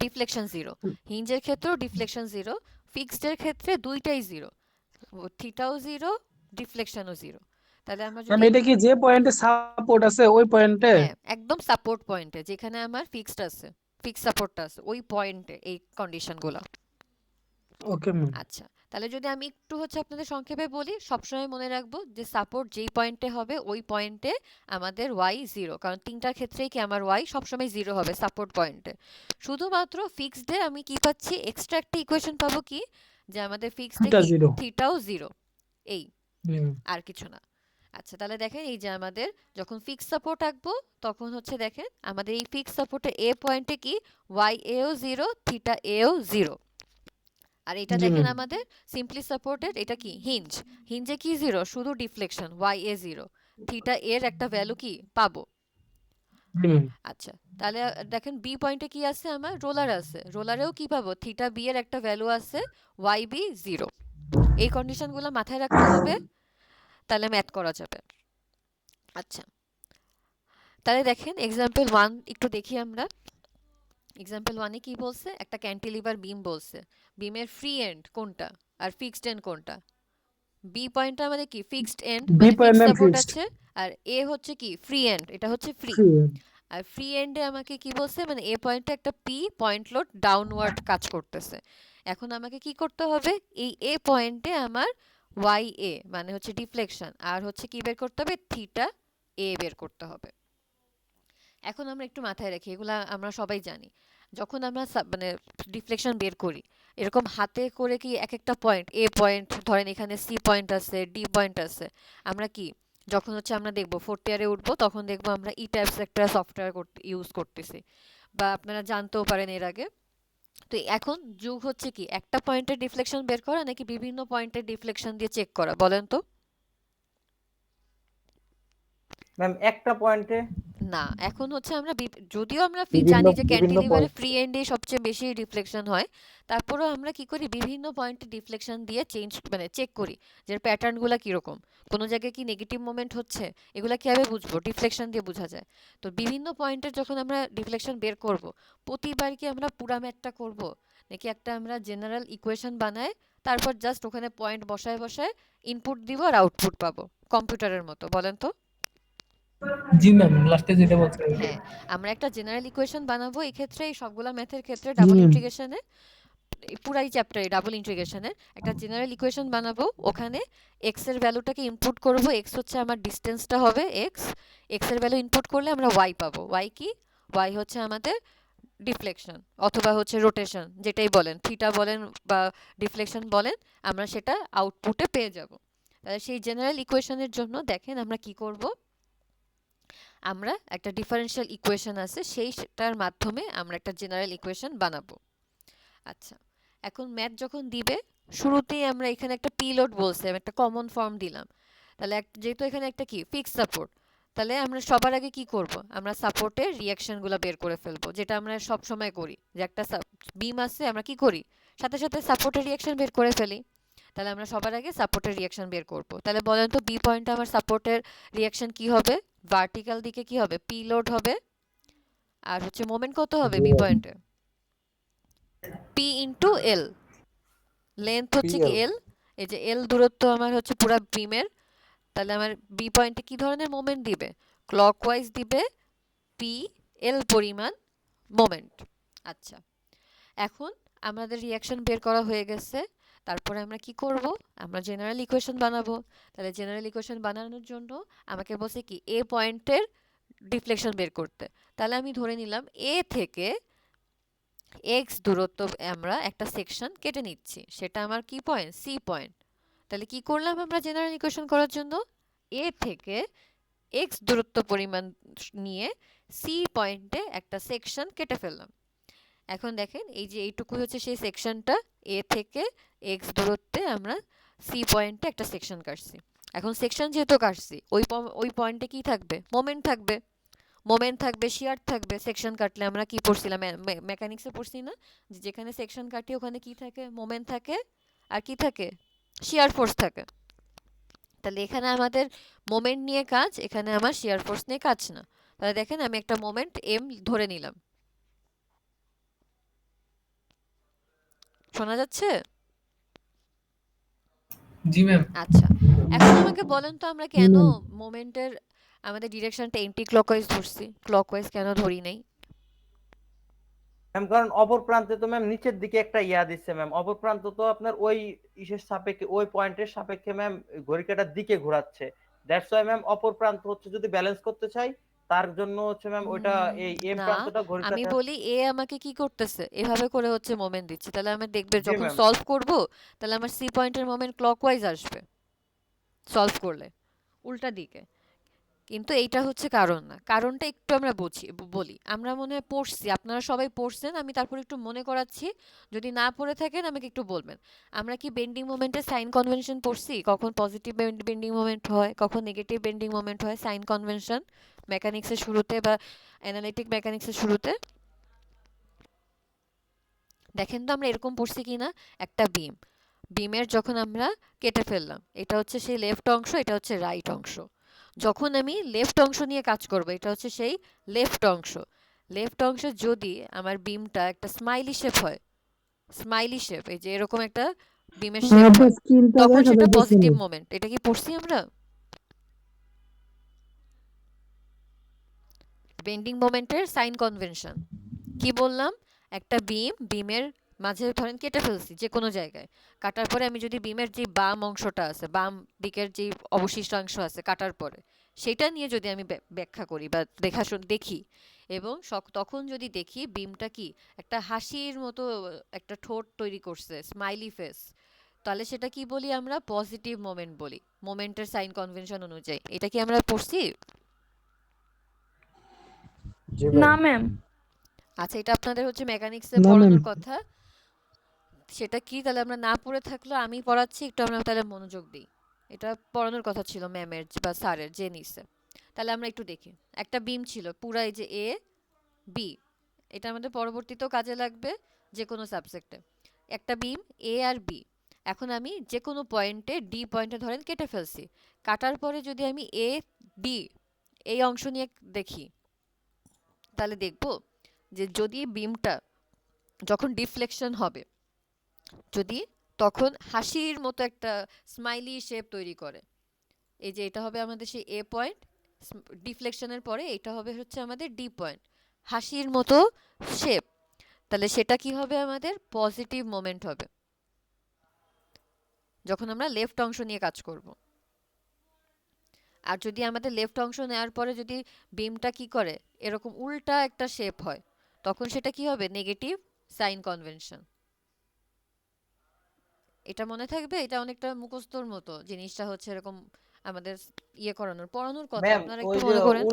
Deflection zero. হিঞ্জের ক্ষেত্রেও ডিফ্লেকশন জিরো। ফিক্সডের ক্ষেত্রে দুইটাই জিরো, থিটাও জিরো, ডিফ্লেকশনও জিরো। তাহলে আমরা ম্যাম যদি এটা কি যে পয়েন্টে সাপোর্ট আছে ওই পয়েন্টে? হ্যাঁ একদম সাপোর্ট পয়েন্টে যেখানে আমার ফিক্সড আছে, ফিক্স সাপোর্টটা আছে ওই পয়েন্টে এই কন্ডিশনগুলো। Okay ma'am. আচ্ছা তাহলে যদি আমি একটু হচ্ছে আপনাদের সংক্ষেপে বলি, সবসময় মনে রাখবো যে সাপোর্ট যেই পয়েন্টে হবে ওই পয়েন্টে আমাদের ওয়াই জিরো, কারণ তিনটার ক্ষেত্রেই কি আমার ওয়াই সবসময় জিরো হবে সাপোর্ট পয়েন্টে। শুধুমাত্র ফিক্সডে আমি কি পাচ্ছি, এক্সট্রা একটা ইকুয়েশন পাবো কি, যে আমাদের ফিক্সডে থিটা কি জিরো। থিটাও জিরো, এই হুম। আর কিছু না। আচ্ছা তাহলে দেখেন এই যে আমাদের যখন ফিক্স সাপোর্ট আঁকবো তখন হচ্ছে দেখেন আমাদের এই ফিক্স সাপোর্টের এ পয়েন্টে কি ওয়াই এও জিরো, থিটা এও জিরো। আর এটা জি দেখেন ম্যাম। আমাদের সিম্পলি সাপোর্টেড, এটা কি হিঞ্জ, হিঞ্জে কি জিরো, শুধু deflection Y A zero, theta এর একটা ভ্যালু কি পাবো। জি ম্যাম। আচ্ছা তাহলে দেখেন বি পয়েন্টে কি আছে, আমার রোলার আছে, রোলারেও কি পাবো, থিটা বি এর একটা ভ্যালু আছে, ওয়াই বি জিরো। এই কন্ডিশনগুলো মাথায় রাখতে হবে, তাহলে ম্যাথ করা যাবে। আচ্ছা তাহলে দেখেন এক্সাম্পল ওয়ান একটু দেখি আমরা। এক্সাম্পল ওয়ানে কি বলছে, একটা ক্যান্টিলিভার বিম বলছে, বিমের ফ্রি এন্ড কোনটা আর ফিক্সড এন্ড কোনটা? বি পয়েন্টটা আমাদের কি ফিক্সড এন্ড বি মানে point fixed ma'am support fixed. আছে, আর এ হচ্ছে কি ফ্রি এন্ড, এটা হচ্ছে ফ্রি। ফ্রি। আর ফ্রি এন্ডে আমাকে কি বলছে, মানে এ পয়েন্টে একটা পি পয়েন্ট লোড ডাউনওয়ার্ড কাজ করতেছে। এখন আমাকে কি করতে হবে, এই এ পয়েন্টে আমার ওয়াই এ মানে হচ্ছে ডিফ্লেকশন, আর হচ্ছে কি বের করতে হবে, থিটা এ বের করতে হবে। এখন আমরা একটু মাথায় রাখি, এগুলা আমরা সবাই জানি। যখন আমরা মানে ডিফ্লেকশন বের করি, এরকম হাতে করে কি এক একটা পয়েন্ট, এ পয়েন্ট ধরেন, এখানে সি পয়েন্ট আছে, ডি পয়েন্ট আছে, আমরা কি যখন হচ্ছে আমরা দেখবো ফোর্থ ইয়ারে উঠবো, তখন দেখবো আমরা ই টাইপস একটা সফটওয়্যার ইউজ করতেছি, বা আপনারা জানতেও পারেন এর আগে। তো এখন যুগ হচ্ছে কি একটা পয়েন্টের ডিফ্লেকশন বের করা নাকি বিভিন্ন পয়েন্টের ডিফ্লেকশন দিয়ে চেক করা, বলেন তো? ম্যাম একটা পয়েন্টে না, এখন হচ্ছে আমরা যদিও আমরা বিভিন্ন জানি যে বিভিন্ন ক্যান্টিলিভারে পয়েন্ট। ফ্রি এন্ডে সবচেয়ে বেশি ডিফ্লেকশন হয়, তারপরেও আমরা কি করি, বিভিন্ন পয়েন্টে ডিফ্লেকশন দিয়ে চেঞ্জ মানে চেক করি যে প্যাটার্নগুলো কিরকম, কোনো জায়গায় কি নেগেটিভ মোমেন্ট হচ্ছে, এগুলা কিভাবে বুঝবো, ডিফ্লেকশন দিয়ে বোঝা যায়। তো বিভিন্ন পয়েন্টের যখন আমরা ডিফ্লেকশন বের করব, প্রতিবার কি আমরা পুরা ম্যাথটা করব, নাকি একটা আমরা জেনারেল ইকুয়েশন বানায় তারপর জাস্ট ওখানে পয়েন্ট বসায় বসায় ইনপুট দিব আর আউটপুট পাবো কম্পিউটারের মতো, বলেন তো? জি ম্যাম, লাস্টে যেটা বলছেন ওইটাই। হ্যাঁ, আমরা একটা জেনারেল ইকুয়েশন বানাবো এই ক্ষেত্রে, এই সবগুলা ম্যাথের ক্ষেত্রে জি ডাবল ম্যাম। ইন্টিগ্রেশনে, পুরাই চ্যাপ্টারে ডাবল ইন্টিগ্রেশনের একটা জেনারেল ইকুয়েশন বানাবো। ওখানে এক্স এর ভ্যালুটাকে ইনপুট করব, এক্স হচ্ছে আমার ডিস্টেন্সটা হবে এক্স, এক্স এর ভ্যালু ইনপুট করলে আমরা ওয়াই পাবো। ওয়াই কি? ওয়াই হচ্ছে আমাদের ডিফ্লেকশন অথবা হচ্ছে রোটেশন, যেটাই বলেন, থিটা বলেন বা ডিফ্লেকশন বলেন, আমরা সেটা আউটপুটে পেয়ে যাব। তাহলে সেই জেনারেল ইকুয়েশনের জন্য দেখেন আমরা কি করব, আমরা একটা ডিফারেনশিয়াল ইকুয়েশন আছে, সেইটার মাধ্যমে আমরা একটা জেনারেল ইকুয়েশন বানাবো। আচ্ছা, এখন ম্যাথ যখন দিবে, শুরুতেই আমরা এখানে একটা পি লোড বলছে, আমি একটা কমন ফর্ম দিলাম। তাহলে যেহেতু এখানে একটা কি ফিক্সড সাপোর্ট, তাহলে আমরা সবার আগে কি করব, আমরা সাপোর্টের রিয়াকশনগুলো বের করে ফেলবো, যেটা আমরা সব সময় করি, যে একটা বিম আছে আমরা কি করি, সাথে সাথে সাপোর্টের রিয়াকশন বের করে ফেলি। তাহলে আমরা সবার আগে সাপোর্টের রিয়াকশন বের করব। তাহলে বলেন তো বি পয়েন্টে আমার সাপোর্টের রিয়াকশন কি হবে, ভার্টিক্যাল দিকে কি হবে, পি লোড হবে, আর হচ্ছে মোমেন্ট কত হবে জি বি ম্যাম। পয়েন্টে, পি ইন্টু এল, লেন্থ হচ্ছে কি পিএল। এল, এই যে এল দূরত্ব আমার হচ্ছে পুরো বিমের। তাহলে আমার বি পয়েন্টে কি ধরনের মোমেন্ট দিবে, ক্লকওয়াইজ দিবে পি এল পরিমাণ মোমেন্ট। আচ্ছা, এখন আমাদের রিয়াকশন বের করা হয়ে গেছে, তারপরে আমরা কি করব, আমরা জেনারেল ইকুয়েশন বানাবো। তাহলে জেনারেল ইকুয়েশন বানানোর জন্য আমাকে বলছে কি এ পয়েন্টের ডিফ্লেকশন বের করতে। তাহলে আমি ধরে নিলাম এ থেকে এক্স দূরত্ব আমরা একটা সেকশন কেটে নিচ্ছি, সেটা আমার কি পয়েন্ট, সি পয়েন্ট। তাহলে কি করলাম আমরা জেনারেল ইকুয়েশন করার জন্য, এ থেকে এক্স দূরত্ব পরিমাণ নিয়ে সি পয়েন্টে একটা সেকশন কেটে ফেললাম। এখন দেখেন এই যে এইটুকু হচ্ছে সেই সেকশনটা, এ থেকে এক্স দূরত্বে আমরা সি পয়েন্টে একটা সেকশন কাটছি। এখন সেকশন যেহেতু কাটছি, ওই পয়েন্টে কি থাকবে, মোমেন্ট থাকবে, মোমেন্ট থাকবে, শিয়ার থাকবে। সেকশন কাটলে আমরা কি পড়ছিলাম, মেকানিক্সে পড়ছি না, যে যেখানে সেকশন কাটি ওখানে কি থাকে, মোমেন্ট থাকে, আর কি থাকে, শিয়ার ফোর্স থাকে। তাহলে এখানে আমাদের মোমেন্ট নিয়ে কাজ, এখানে আমার শিয়ার ফোর্স নিয়ে কাজ না। তাহলে দেখেন আমি একটা মোমেন্ট এম ধরে নিলাম, শোনা যাচ্ছে? জি ম্যাম। আচ্ছা, এখন আমাকে বলেন তো আমরা জি কেন ম্যাম। মোমেন্টের আমাদের ডিরেকশনটা এন্টি ক্লকওয়াইজ ধরছি, ক্লকওয়াইজ কেন ধরি নাই? ম্যাম কারণ অপর প্রান্তে তো ম্যাম নিচের দিকে একটা ইয়া দিচ্ছে ম্যাম, অপর প্রান্ত তো আপনার ওই ইসের সাপেক্ষে, ওই পয়েন্টের সাপেক্ষে ম্যাম ঘড়ি কাঁটার দিকে ঘোরাচ্ছে। দ্যাটস ওয়াই ম্যাম অপর প্রান্ত হচ্ছে যদি ব্যালেন্স করতে চাই, তার জন্য হচ্ছে ম্যাম ওইটা এই এম না, প্রান্তটা ঘড়ি আমি কাঁটার। বলি এ আমাকে কি করতেছে, এভাবে করে হচ্ছে মোমেন্ট দিচ্ছে। তাহলে আমি দেখবে জি যখন ম্যাম। সলভ করব, তাহলে আমার সি পয়েন্টের মোমেন্ট ক্লকওয়াইজ আসবে সলভ করলে, উল্টা দিকে। কিন্তু এইটা হচ্ছে কারণ না, কারণটা একটু আমরা বলি, আমরা মনে হয় পড়ছি, আপনারা সবাই পড়ছেন, আমি তারপর একটু মনে করাচ্ছি, যদি না পড়ে থাকেন আমাকে একটু বলবেন। আমরা কি বেন্ডিং মোমেন্টের সাইন কনভেনশন পড়ছি, কখন পজিটিভ বেন্ডিং মোমেন্ট হয়, কখন নেগেটিভ বেন্ডিং মোমেন্ট হয়, সাইন কনভেনশন মেকানিক্সের শুরুতে বা অ্যানালিটিক মেকানিক্সের শুরুতে? দেখেন তো আমরা এরকম পড়ছি কিনা, একটা বিমের যখন আমরা কেটে ফেললাম, এটা হচ্ছে সেই লেফট অংশ, এটা হচ্ছে রাইট অংশ। যখন আমি লেফট অংশ নিয়ে কাজ করব, এটা হচ্ছে সেই লেফট অংশ। লেফট অংশে যদি আমার বিমটা একটা স্মাইলি শেপ হয়, স্মাইলি শেপ, এই যে এরকম একটা বিমের শেপ আপনার হয়, স্ক্রিনটা তখন দেখা সেটা যাইতেছে পজিটিভ না। মোমেন্ট। এটা কি পড়ছি আমরা? বেন্ডিং মোমেন্টের সাইন কনভেনশন কি বললাম, একটা বিমের মাঝে ধরেন কেটে ফেলছি যে কোনো জায়গায়, কাটার পরে আমি যদি বিমের যে বাম অংশটা আছে, বাম দিকের যে অবশিষ্ট অংশ আছে কাটার পরে, সেটা নিয়ে যদি আমি ব্যাখ্যা করি বা দেখি, এবং তখন যদি দেখি বিমটা কি একটা হাসির মতো একটা ঠোঁট তৈরি করছে, স্মাইলি ফেস, তাহলে সেটা কি বলি আমরা? পজিটিভ মোমেন্ট বলি, মোমেন্টের সাইন কনভেনশন অনুযায়ী। এটা কি আমরা পড়ছি? জি ভাই। না ম্যাম। আচ্ছা, এটা আপনাদের হচ্ছে মেকানিক্সে না ম্যাম। পড়ানোর কথা, সেটা কি তাহলে আমরা না পড়ে থাকলেও আমি পড়াচ্ছি, একটু আমরা তাহলে মনোযোগ দিই। এটা পড়ানোর কথা ছিল ম্যামের বা স্যারের, যে নিছে। তাহলে আমরা একটু দেখি। একটা বিম ছিল পুরা, এই যে এ বি, এটা আমাদের পরবর্তীতেও কাজে লাগবে যে কোনো সাবজেক্টে। একটা বিম এ আর বি, এখন আমি যে কোনো পয়েন্টে, ডি পয়েন্টে ধরেন কেটে ফেলছি, কাটার পরে যদি আমি এ ডি এই অংশ নিয়ে দেখি, তাহলে দেখব যে যদি বিমটা যখন ডিফ্লেকশন হবে, যদি তখন হাসির মতো একটা স্মাইলি শেপ তৈরি করে, এই যে এটা হবে আমাদের সেই এ পয়েন্ট, ডিফ্লেকশনের পরে এটা হবে হচ্ছে আমাদের ডি পয়েন্ট, হাসির মতো শেপ, তাহলে সেটা কি হবে? আমাদের পজিটিভ মোমেন্ট হবে যখন আমরা লেফট অংশ নিয়ে কাজ করব। আর যদি আমাদের লেফট অংশ নেওয়ার পরে যদি বিমটা কি করে, এরকম উল্টা একটা শেপ হয়, তখন সেটা কি হবে? Negative sign convention. এটা মনে থাকবে? এটা অনেকটা মুখস্থর মতো, জিনিসটা হচ্ছে এরকম আমাদের পড়ানোর কথা, ম্যাম আপনারা ওই একটু যে মনে করেন।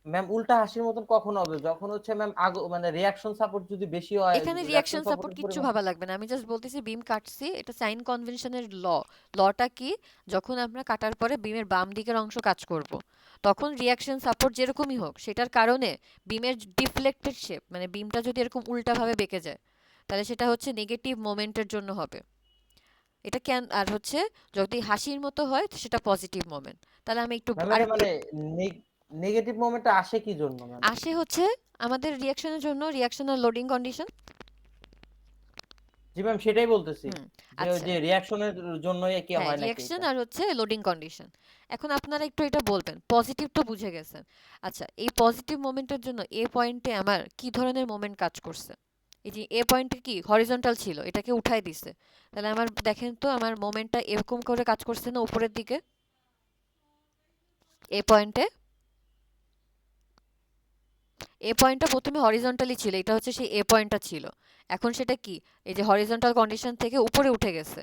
ম্যাম উল্টা হাসির মতন কখন হবে? যখন হচ্ছে ম্যাম মানে রিয়াকশন সাপোর্ট যদি বেশি হয়, এখানে রিয়াকশন রিয়াকশন সাপোর্ট সাপোর্টের কিচ্ছু পরিমাণ। ভাবা লাগবে না, আমি জাস্ট বলতেছি বিম কাটছি, এটা সাইন কনভেনশনের লটা কি, যখন আমরা কাটার পরে বিমের বাম দিকের অংশ কাজ করব, তখন রিয়াকশন সাপোর্ট যেরকমই হোক, সেটার কারণে বিমের ডিফ্লেক্টেড শেপ, মানে বিমটা যদি এরকম উল্টাভাবে বেঁকে যায়, তাহলে সেটা হচ্ছে নেগেটিভ মোমেন্টের জন্য হবে। এটা কেন? আর হচ্ছে যদি হাসির মতো হয় তো সেটা পজিটিভ মোমেন্ট। তাহলে আমি একটু ম্যাম এটা আরেকটু মানে নেগেটিভ মোমেন্টটা আসে কি জন্য ম্যাম? আসে হচ্ছে আমাদের রিয়াকশনের জন্য, রিয়াকশন আর লোডিং কন্ডিশন। জি ম্যাম, সেটাই বলতেছি হুম, যে ওই আচ্ছা, যে রিয়াকশনের জন্যই কি হ্যাঁ, হয় নাকি রিয়াকশন এটা? আর হচ্ছে লোডিং কন্ডিশন। এখন আপনারা একটু এটা বলবেন, পজিটিভ তো বুঝে গেছেন। আচ্ছা, এই পজিটিভ মোমেন্টের জন্য এ পয়েন্টে আমার কি ধরনের মোমেন্ট কাজ করছে? এই যে এ পয়েন্টে কি হরিজন্টাল ছিল, এটাকে উঠাই দিছে, তাহলে আমার দেখেন তো আমার মোমেন্টটা এরকম করে কাজ করছে না উপরের দিকে? এ পয়েন্টে, এ পয়েন্টটা প্রথমে হরিজন্টালি ছিল, এটা হচ্ছে সেই এ পয়েন্টটা ছিল, এখন সেটা কি এই যে হরিজন্টাল কন্ডিশন থেকে উপরে উঠে গেছে,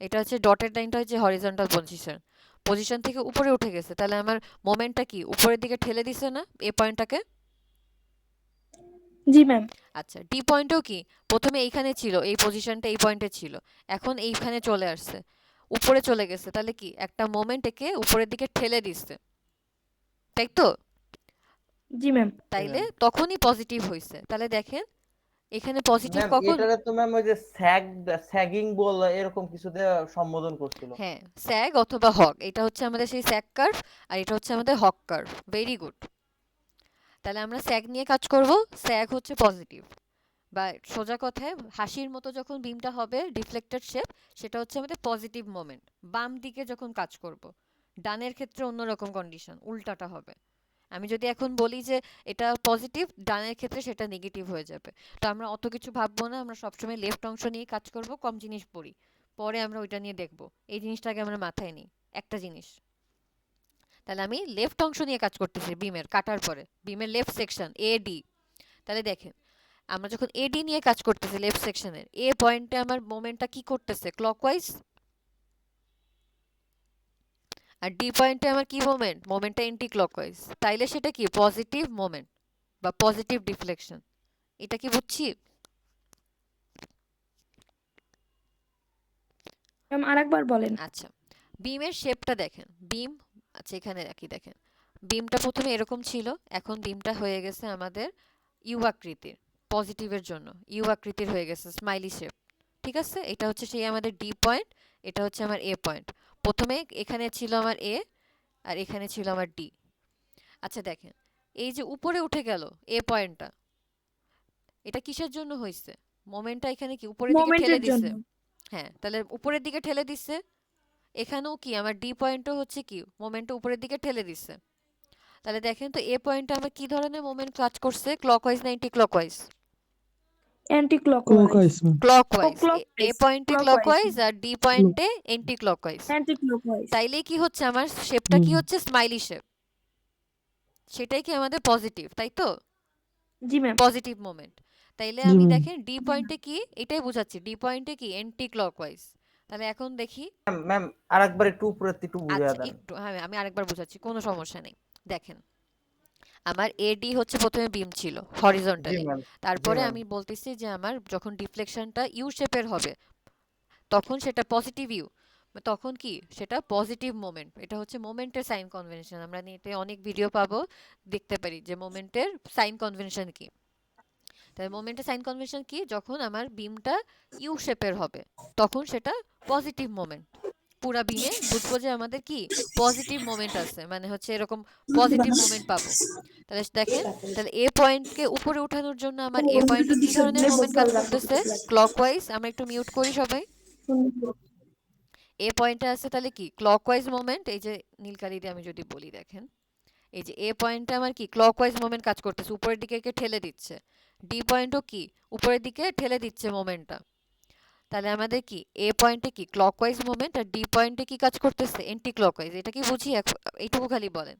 এটা হচ্ছে ডটেড লাইনটা হচ্ছে হরিজন্টাল পজিশন, পজিশন থেকে উপরে উঠে গেছে, তাহলে আমার মোমেন্টটা কি উপরের দিকে ঠেলে দিছে না এ পয়েন্টটাকে? জি ম্যাম। আচ্ছা, ডি পয়েন্টও কি প্রথমে এইখানে ছিল, এই পজিশনটা এই পয়েন্টে ছিল, এখন এইখানে চলে আসছে, উপরে চলে গেছে, তাহলে কি একটা মোমেন্ট একে উপরের দিকে ঠেলে দিচ্ছে, তাই তো? জি ম্যাম। তাইলে তখনই পজিটিভ হইছে। তাহলে দেখেন এখানে পজিটিভ ম্যাম কখন? এটারে তো ম্যাম ওই যে স্যাগিং বল এরকম কিছুতে সম্বোধন করছিল। হ্যাঁ, স্যাগ অথবা হগ, এটা হচ্ছে আমাদের সেই স্যাগ কার্ভ, আর এটা হচ্ছে আমাদের হগ কার্ভ। Very good. তাহলে আমরা স্যাগ নিয়ে কাজ করব, স্যাগ হচ্ছে পজিটিভ, বা সোজা কথায় হাসির মতো যখন বিমটা হবে ডিফ্লেক্টেড শেপ, সেটা হচ্ছে আমাদের পজিটিভ মোমেন্ট। বাম দিকে যখন কাজ করব, ডানের ক্ষেত্রে অন্যরকম কন্ডিশন, উল্টাটা হবে। আমি যদি এখন বলি যে এটা পজিটিভ, ডানের ক্ষেত্রে সেটা নেগেটিভ হয়ে যাবে। তো আমরা অত কিছু ভাববো না, আমরা সবসময় লেফট অংশ নিয়ে কাজ করব, কম জিনিস পড়ি, পরে আমরা ওইটা নিয়ে দেখব। এই জিনিসটাকে আমরা মাথায় নিই, একটা জিনিস। তাহলে আমি লেফট অংশ নিয়ে কাজ করতেছি বিমের, কাটার পরে বিমের লেফট সেকশন এ ডি। তাহলে দেখেন আমরা যখন এডি নিয়ে কাজ করতেছি লেফট সেকশনের, এ পয়েন্টে আমার মোমেন্টটা কি করতেছে? ক্লকওয়াইজ। আর ডি পয়েন্টে আমার কি মোমেন্ট? মোমেন্টটা anti clockwise. তাইলে সেটা কি পজিটিভ মোমেন্ট বা পজিটিভ ডিফ্লেকশন। এটা কি বুঝছি? ম্যাম আরেকবার বলেন। আচ্ছা, বিমের শেপটা দেখেন, বিম, আচ্ছা এখানে রাখি, দেখেন বিমটা প্রথমে এরকম ছিল, এখন বিমটা হয়ে গেছে আমাদের ইউ আকৃতির, পজিটিভের জন্য ইউ আকৃতির হয়ে গেছে, স্মাইলি শেপ। ঠিক আছে, এটা হচ্ছে সেই আমাদের ডি পয়েন্ট, এটা হচ্ছে আমার এ পয়েন্ট। প্রথমে এখানে ছিল আমার এ, আর এখানে ছিল আমার ডি। আচ্ছা দেখেন, এই যে উপরে উঠে গেল এ পয়েন্টটা, এটা কিসের জন্য হয়েছে? মোমেন্টটা এখানে কি উপরের দিকে ঠেলে মোমেন্টের জন্য। দিছে? হ্যাঁ, তাহলে উপরের দিকে ঠেলে দিছে, এখানেও কি আমার ডি পয়েন্টও হচ্ছে কি মোমেন্টটা উপরের দিকে ঠেলে দিছে। তাহলে দেখেন তো এ পয়েন্টে আমার কি ধরনের মোমেন্ট কাজ করছে, ক্লকওয়াইজ না anti clockwise? Anti clockwise clockwise ma'am. Clockwise. A clockwise পয়েন্টে ক্লকওয়াইজ ক্লকওয়াইজ আর ডি পয়েন্টে এন্টি ক্লকওয়াইজ। অ্যান্টি ক্লকওয়াইজ তাইলে কি হচ্ছে, আমার শেপটা কি হুম। হচ্ছে, স্মাইলি শেপ। সেটাই কি আমাদের পজিটিভ, তাই তো? জি ম্যাম পজিটিভ মোমেন্ট। তাইলে জি আমি ম্যাম। দেখেন ডি পয়েন্টে কি, এটাই বোঝাচ্ছি, ডি পয়েন্টে কি এন্টি ক্লকওয়াইজ। তাহলে এখন দেখি। ম্যাম আরেকবার একটু উপরে একটু বুঝিয়ে আচ্ছা দেন। একটু, হ্যাঁ আমি আরেকবার বোঝাচ্ছি, কোনো সমস্যা নেই। দেখেন, আমার এডি হচ্ছে প্রথমে বিম ছিল জি হরিজন্টালি, ম্যাম। জি তারপরে ম্যাম। আমি বলতেছি যে আমার যখন ডিফ্লেকশনটা ইউ শেপের হবে তখন সেটা পজিটিভ ইউ, তখন কি সেটা পজিটিভ মোমেন্ট। এটা হচ্ছে মোমেন্টের সাইন কনভেনশন। আমরা নেটে অনেক ভিডিও পাবো, দেখতে পারি যে মোমেন্টের সাইন কনভেনশন কি। তাহলে মোমেন্টের সাইন কনভেনশন কি, যখন আমার বিমটা ইউ শেপের হবে তখন সেটা পজিটিভ মোমেন্ট। পুরা বিমে বুঝবো যে আমাদের কি পজিটিভ মোমেন্ট আছে, মানে হচ্ছে এরকম পজিটিভ মোমেন্ট পাবো। তাহলে দেখেন, তাহলে এ পয়েন্টকে উপরে উঠানোর জন্য আমার এ পয়েন্টে কি ধরনের মোমেন্ট কাজ করতেছে, ক্লকওয়াইজ। আমরা একটু মিউট করি সবাই। এ পয়েন্টে আছে তাহলে কি ক্লকওয়াইজ মোমেন্ট। এই যে নীল কালি দিয়ে আমি যদি বলি, দেখেন এই যে এ পয়েন্টে আমার কি ক্লকওয়াইজ মোমেন্ট কাজ করতেছে, উপরের দিকে একে ঠেলে দিচ্ছে। ডি পয়েন্টও কি উপরের দিকে ঠেলে দিচ্ছে মোমেন্টটা। তাহলে আমাদের কি এ পয়েন্টে কি ক্লকওয়াইজ মোমেন্ট, আর ডি পয়েন্টে কি কাজ করতেছে এন্টি ক্লকওয়াইজ। এটা কি বুঝি এইটুকু খালি বলেন।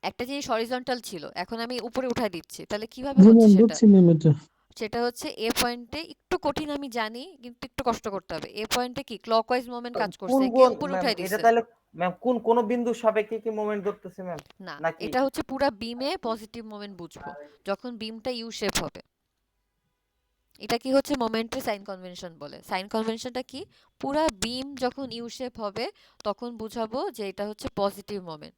একটা জিনিস হরিজন্টাল ছিল, এখন আমি উপরে উঠাই দিচ্ছি, তাহলে কিভাবে জি হচ্ছে ম্যাম, সেটা? বুঝছি ম্যাম এটা। সেটা হচ্ছে এ পয়েন্টে একটু কঠিন আমি জানি, কিন্তু একটু কষ্ট করতে হবে। এ পয়েন্টে কি ক্লকওয়াইজ মোমেন্ট কাজ করছে, কোন একে কোন উপরে ম্যাম উঠাই এটা দিছে। তাহলে ম্যাম কোন বিন্দুর সাপেক্ষে কি মোমেন্ট ধরতেছে ম্যাম? না, নাকি এটা হচ্ছে পুরা বিমে পজিটিভ মোমেন্ট বুঝবো যখন বিমটা ইউ শেপ হবে। এটা কি হচ্ছে মোমেন্টের সাইন কনভেনশন বলে। সাইন কনভেনশনটা কি, পুরা বিম যখন ইউ শেপ হবে তখন বুঝাবো যে এটা হচ্ছে পজিটিভ মোমেন্ট।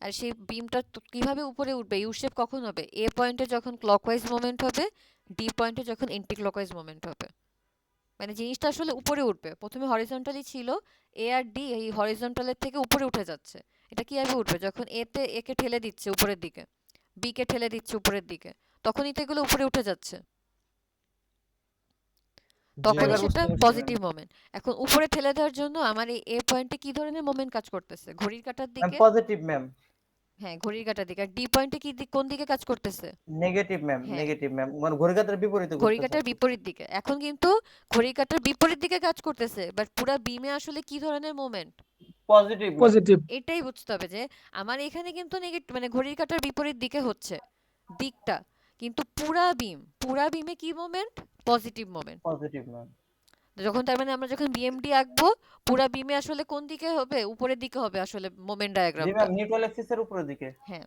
আর সেই বিমটা কিভাবে উপরে উঠবে, ইউ শেপ কখন হবে, এ পয়েন্টে যখন ক্লকওয়াইজ মোমেন্ট হবে, ডি পয়েন্টে যখন এন্টি ক্লকওয়াইজ মোমেন্ট হবে। মানে জিনিসটা আসলে উপরে উঠবে, প্রথমে হরিজন্টালি ছিল, এ আর ডি এই হরিজন্টালের থেকে উপরে উঠে যাচ্ছে। এটা কিভাবে উঠবে, যখন এতে একে ঠেলে দিচ্ছে উপরের দিকে, বি কে ঠেলে দিচ্ছে উপরের দিকে, তখনই তো এগুলো উপরে উঠে যাচ্ছে, জি তখনই এবার সেটা বুঝতে পারছি ম্যাম। Positive moment. এখন উপরে ঠেলে দেওয়ার জন্য আমার এই এ পয়েন্টে কি ধরনের মোমেন্ট কাজ করতেছে, ঘড়ির কাঁটার ম্যাম দিকে। Positive ma'am. হ্যাঁ, ঘড়ির কাঁটার দিকে। আর ডি পয়েন্টে কি কোন দিকে কাজ করতেছে? Negative ma'am. হ্যাঁ, নেগেটিভ ম্যাম, মানে ঘড়ি কাঁটার বিপরীতে ঘড়ির ঘুরতেছে। কাঁটার বিপরীত দিকে। এখন কিন্তু ঘড়ির কাঁটার বিপরীত দিকে কাজ করতেছে, বাট পুরা বিমে আসলে কি ধরনের মোমেন্ট, পজিটিভ ম্যাম। পজিটিভ। এটাই বুঝতে হবে যে আমার এখানে কিন্তু নেগেটিভ, মানে ঘড়ির কাঁটার বিপরীত দিকে হচ্ছে দিকটা, কিন্তু পুরা বিমে কি moment, positive moment. Positive ma'am. যখন তার মানে আমরা যখন বিএমডি আঁকবো, পুরা বিমে আসলে কোন দিকে হবে, উপরের দিকে হবে আসলে মোমেন্ট জি ডায়াগ্রামটা। ম্যাম, নিউট্রাল অ্যাক্সিসের উপরের দিকে। হ্যাঁ,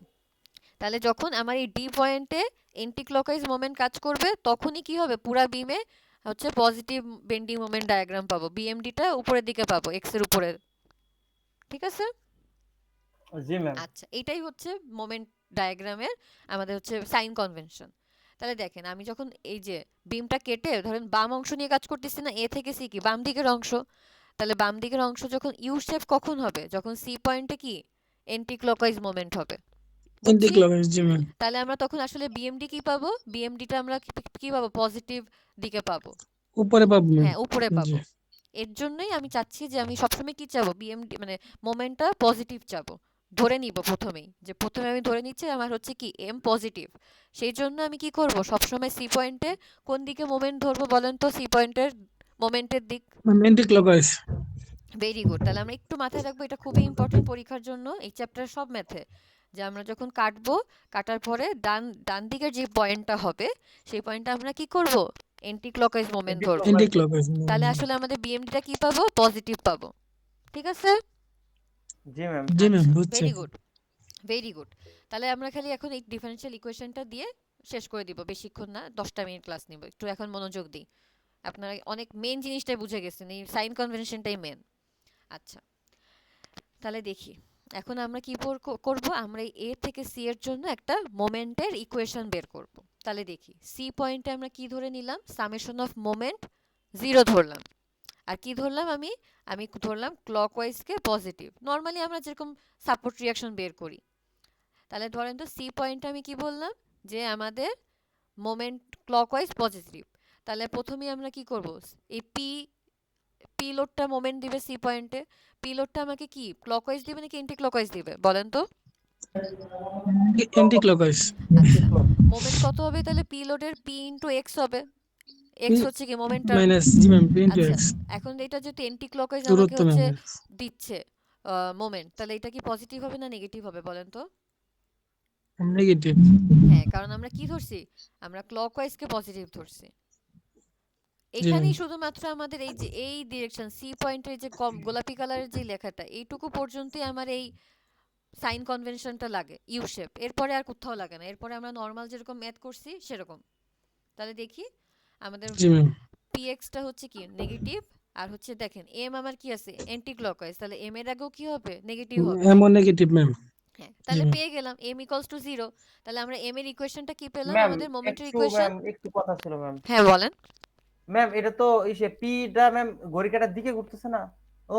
তাহলে যখন আমার এই ডি পয়েন্টে এন্টি ক্লকওয়াইজ মোমেন্ট কাজ করবে তখনই কি হবে, পুরা বিমে হচ্ছে পজিটিভ বেন্ডিং মোমেন্ট ডায়াগ্রাম পাবো, বিএমডিটা উপরের দিকে পাবো, এক্স এর উপরে। ঠিক আছে? জি ম্যাম। আচ্ছা, এটাই হচ্ছে মোমেন্ট ডায়াগ্রামের আমাদের হচ্ছে সাইন কনভেনশন। তাহলে দেখেন, আমি যখন এই যে বিমটা কেটে ধরেন বাম অংশ নিয়ে কাজ করতেছি না, এ থেকে সি কি বাম দিকের অংশ, তাহলে বাম দিকের অংশ যখন ইউ শেপ কখন হবে, যখন সি পয়েন্টে কি এন্টি ক্লকওয়াইজ মোমেন্ট হবে। এন্টি বুঝছি? ক্লকওয়াইজ, জি ম্যাম। তাহলে আমরা তখন আসলে বিএমডি কি পাবো, বিএমডিটা আমরা কি পাবো, পজিটিভ দিকে পাবো। উপরে পাবো ম্যাম। হ্যাঁ, উপরে জি। পাবো। এর জন্যই আমি চাচ্ছি যে আমি সবসময় কি চাবো, বিএমডি মানে মোমেন্টটা পজিটিভ চাবো। ধরে নিব প্রথমেই, যে প্রথমে আমি ধরে নিচ্ছি আমার হচ্ছে কি এম পজিটিভ। সেই জন্য আমি কি করব, সবসময় সি পয়েন্টে কোন দিকে মোমেন্ট ধরবো বলেন তো, সি পয়েন্টের মোমেন্টের দিক। Ma'am anti clockwise. Very good. তাহলে আমরা একটু মাথায় রাখবো, এটা খুবই ইম্পর্টেন্ট পরীক্ষার জন্য, এই চ্যাপ্টার সব ম্যাথে, যে আমরা যখন কাটবো, কাটার পরে ডান দিকের যে পয়েন্টটা হবে সেই পয়েন্টটা আমরা কি করব, এন্টি ক্লকওয়াইজ মোমেন্ট ধরবো। Anti clockwise. তাহলে আসলে আমাদের বিএমডিটা কি পাবো, পজিটিভ পাবো। ঠিক আছে? জি ম্যাম। জি ম্যাম, আচ্ছা, বুঝছি। Very good, very good. তাহলে আমরা খালি এখন এই ডিফারেনশিয়াল ইকুয়েশনটা দিয়ে শেষ করে দিব, বেশিক্ষণ না, 10টা মিনিট ক্লাস নিব, একটু এখন মনোযোগ দিই। আপনারা অনেক মেন জিনিসটাই বুঝে গেছেন, এই সাইন কনভেনশনটাই মেন। আচ্ছা, তাহলে দেখি এখন আমরা কি করব, আমরা এ থেকে সি এর জন্য একটা মোমেন্টের ইকুয়েশন বের করব। তাহলে দেখি, সি পয়েন্টে আমরা কি ধরে নিলাম, সামেশন অফ মোমেন্ট 0 ধরলাম। আর কি ধরলাম আমি ধরলাম ক্লকওয়াইজকে পজিটিভ। নর্মালি আমরা যেরকম সাপোর্ট রিঅ্যাকশন বের করি। তাহলে ধরেন তো সি পয়েন্টে আমি কি বললাম, যে আমাদের মোমেন্ট ক্লকওয়াইজ পজিটিভ। তাহলে প্রথমেই আমরা কি করব, এই পি লোডটা মোমেন্ট দিবে সি পয়েন্টে। পি লোডটা আমাকে কি ক্লকওয়াইজ দিবে নাকি এন্টি ক্লকওয়াইজ দিবে বলেন তো? Anti clockwise. আচ্ছা, মোমেন্ট কত হবে তাহলে পি লোডের পি ইনটু এক্স হবে। এক্স হচ্ছে কি মোমেন্টাম। মাইনাস জি ম্যাম পি ইন্টু আচ্ছা এক্স এখন এটা যদি এন্টি ক্লকওয়াইজ আমাকে দূরত্ব ম্যাম হচ্ছে দিচ্ছে মোমেন্ট, তাহলে এটা কি পজিটিভ হবে না নেগেটিভ হবে বলেন তো? নেগেটিভ। হ্যাঁ, কারণ আমরা কি ধরছি, আমরা ক্লকওয়াইজ কে পজিটিভ ধরছি। এখানেই শুধুমাত্র আমাদের এই যে এই ডিরেকশন সি পয়েন্টের যে গোলাপি কালারের যে লেখাটা এইটুকু পর্যন্তই আমার এই সাইন কনভেনশনটা লাগে ইউ শেপ, এরপরে আর কোথাও লাগে না। এরপরে আমরা নর্মাল যেরকম ম্যাথ করছি সেরকম। তাহলে দেখি আমাদের জি ম্যাম পিএক্সটা হচ্ছে কি নেগেটিভ, আর হচ্ছে দেখেন এম আমার কি আছে অ্যান্টি ক্লকওয়াইজ, তাহলে এম এর আগেও কি হবে নেগেটিভ হবে। এমন নেগেটিভ ম্যাম। হ্যাঁ, তাহলে ম্যাম। পেয়ে গেলাম m ইকুয়ালস টু 0। তাহলে আমরা m এর ইকুয়েশনটা কি পেলাম, ম্যাম আমাদের মোমেন্টের একটু ইকুয়েশন। ম্যাম একটু কথা ছিল ম্যাম। হ্যাঁ বলেন। ম্যাম এটা তো ইসে পিটা ম্যাম ঘড়ি কাঁটার দিকে ঘুরতেছে না। ও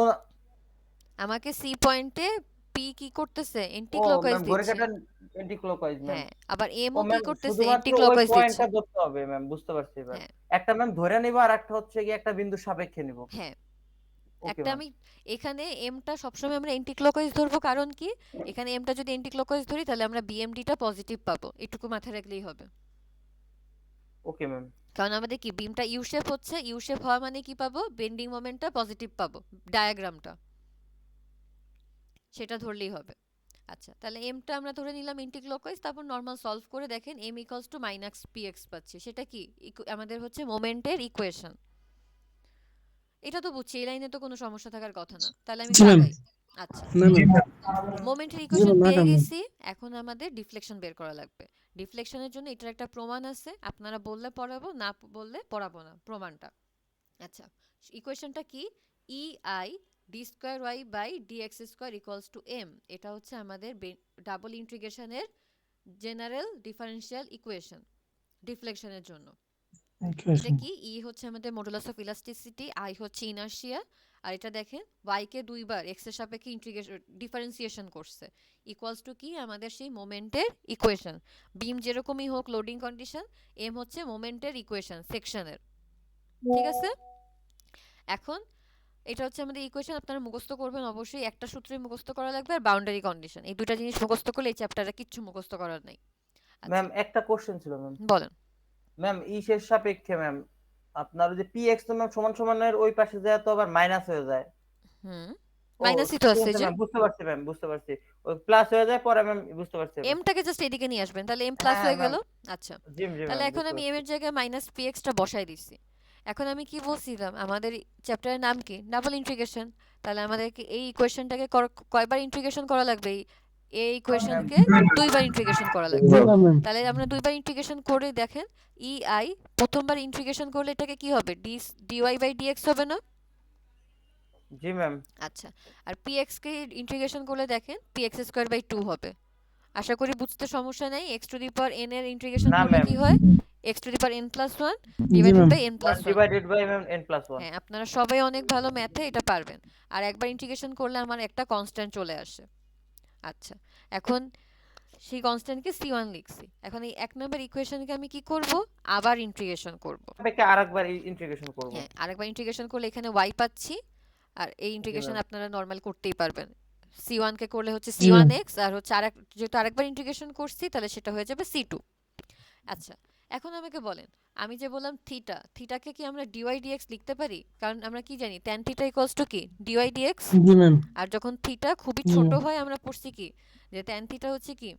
আমাকে সি পয়েন্টে পি কি করতেছে অ্যান্টি ও ক্লকওয়াইজ ম্যাম ঘড়ি দিচ্ছে। কাঁটার অ্যান্টি ক্লকওয়াইজ ম্যাম। হ্যাঁ, আবার m ও ও কি ম্যাম করতেছে শুধুমাত্র অ্যান্টি ওই ক্লকওয়াইজ দিচ্ছে। পয়েন্টটা ধরতে হবে ম্যাম, বুঝতে পারছি এবার। হ্যাঁ একটা ম্যাম ধরে নিব আর একটা হচ্ছে কি একটা বিন্দু সাপেক্ষে নিব। হ্যাঁ, ওকে একটা ম্যাম। আমি এখানে এমটা সবসময় আমরা অ্যান্টি ক্লকওয়াইজ ধরবো, কারণ কি এখানে এমটা যদি অ্যান্টি ক্লকওয়াইজ ধরি তাহলে আমরা বিএমডিটা পজিটিভ পাবো, এটুকু মাথায় রাখলেই হবে। Okay ma'am. কারণ আমাদের কি বিমটা ইউ শেপ হচ্ছে, ইউ শেপ হওয়া মানে কি পাবো, বেন্ডিং মোমেন্টটা পজিটিভ পাবো, ডায়াগ্রামটা সেটা ধরলেই হবে। আচ্ছা তাহলে এমটা আমরা ধরে নিলাম অ্যান্টি ক্লকওয়াইজ, তারপর নর্মাল সলভ করে দেখেন M equals to minus PX পাচ্ছি। সেটা কি আমাদের হচ্ছে মোমেন্টের ইকুয়েশন। এটা তো বুঝছি, এই লাইনে তো কোনো সমস্যা থাকার কথা না। তাহলে আমি জি ম্যাম। লাগাই। আচ্ছা না ম্যাম মোমেন্টের জি ইকুয়েশন ম্যাম পেয়ে লাগান ম্যাম। গেছি, এখন আমাদের ডিফ্লেকশন বের করা লাগবে। ডিফ্লেকশনের জন্য এটার একটা প্রমাণ আছে, আপনারা বললে পড়াবো, না বললে পড়াবো না প্রমাণটা। আচ্ছা ইকুয়েশনটা কি, E I D square Y by D X square equals to M. এটা হচ্ছে আমাদের ডাবল ইন্টিগ্রেশনের জেনারেল ডিফারেনশিয়াল ইকুয়েশন ডিফ্লেকশনের জন্য। এটা কি, ই হচ্ছে আমাদের মডুলাস অফ ইলাস্টিসিটি, আই হচ্ছে ইনার্শিয়া, আর এটা দেখেন ওয়াই কে দুইবার এক্স এর সাপেক্ষে ইন্টিগ্রেশন ডিফারেন্সিয়েশন করছে, ইকুয়ালস টু কি আমাদের সেই মোমেন্টের ইকুয়েশন। বিম যেরকমই হোক লোডিং কন্ডিশন, এম হচ্ছে মোমেন্টের ইকুয়েশন সেকশনের। ঠিক আছে, এখন এটা হচ্ছে আমাদের ইকুয়েশন। আপনারা মুখস্থ করবেন অবশ্যই, একটা সূত্রে মুখস্থ করা লাগবে আর বাউন্ডারি কন্ডিশন, এই দুটো জিনিস মুখস্থ করলে এই চ্যাপ্টারে কিচ্ছু মুখস্থ করার নাই। ম্যাম আচ্ছা একটা কোশ্চেন ছিল ম্যাম। বলেন। ম্যাম ইসের সাপেক্ষে ম্যাম আপনার ওই যে পিএক্স তো ম্যাম সমান সমানের ওই পাশে যায় তো আবার মাইনাস হয়ে যায়। হুম ও মাইনাসই তো ঠিক আছে আছে যে, ম্যাম, বুঝতে পারছি ম্যাম, বুঝতে পারছি। ওই প্লাস হয়ে যায় পরে ম্যাম, বুঝতে পারছি এবার। এমটাকে জাস্ট এদিকে নিয়ে আসবেন, তাহলে এম প্লাস হ্যাঁ হয়ে ম্যাম। গেল। আচ্ছা জি জি তাহলে ম্যাম, এখন বুঝতে আমি এম পারছি। এর জায়গায় মাইনাস পি এক্সটা বসাই দিচ্ছি। এখন আমি কি বলছিলাম, আমাদের চ্যাপ্টারের নাম কি, ডাবল ইন্টিগ্রেশন। তাহলে আমাদেরকে এই ইকুয়েশনটাকে কয়বার ইন্টিগ্রেশন করা লাগবে, এই ইকুয়েশনকে দুইবার ইন্টিগ্রেশন করা লাগবে। জি ম্যাম। তাহলে আমরা দুইবার ইন্টিগ্রেশন করে দেখেন, ই আই প্রথমবার ইন্টিগ্রেশন করলে এটাকে কি হবে, ডিওয়াই বাই ডিএক্স হবে না? জি ম্যাম। আচ্ছা আর পিএক্স কে ইন্টিগ্রেশন করলে দেখেন পিএক্স স্কোয়ার বাই 2 হবে। আশা করি বুঝতে সমস্যা নাই। X to the power n এর ইন্টিগ্রেশন না করলে ম্যাম। কি হয়, x to the power n plus 1 জি divided ma'am. By n 1 plus 1। Divided by ma'am n+1। হ্যাঁ আপনারা সবাই অনেক ভালো ম্যাথে, এটা পারবেন। আর একবার ইন্টিগ্রেশন করলে আমার একটা কনস্ট্যান্ট চলে আসে। আচ্ছা এখন সেই কনস্ট্যান্টকে c1 লিখছি। এখন এই এক নম্বর ইকুয়েশনকে আমি কি করব, আবার ইন্টিগ্রেশন করব। সাপেক্ষে আরেকবার ইন্টিগ্রেশন করব। হ্যাঁ আরেকবার ইন্টিগ্রেশন করলে এখানে y পাচ্ছি, আর এই ইন্টিগ্রেশন ম্যাম। আপনারা নরমাল করতেই পারবেন। c1 কে করলে হচ্ছে জি ম্যাম। c1x, আর হচ্ছে যেহেতু আরেকবার ইন্টিগ্রেশন করছি তাহলে সেটা হয়ে যাবে c2। আচ্ছা এখন আমাকে বলেন, আমি যে বললাম থিটাকে কি আমরা ডিওয়াই ডিএক্স লিখতে পারি? কারণ আমরা কি জানি tan থিটা ইকুয়ালস টু কি ডিওয়াই ডিএক্স। জি ম্যাম। আর যখন থিটা খুবই জি ছোট ম্যাম। হয় আমরা পড়ছি কি যে tan থিটা হচ্ছে কি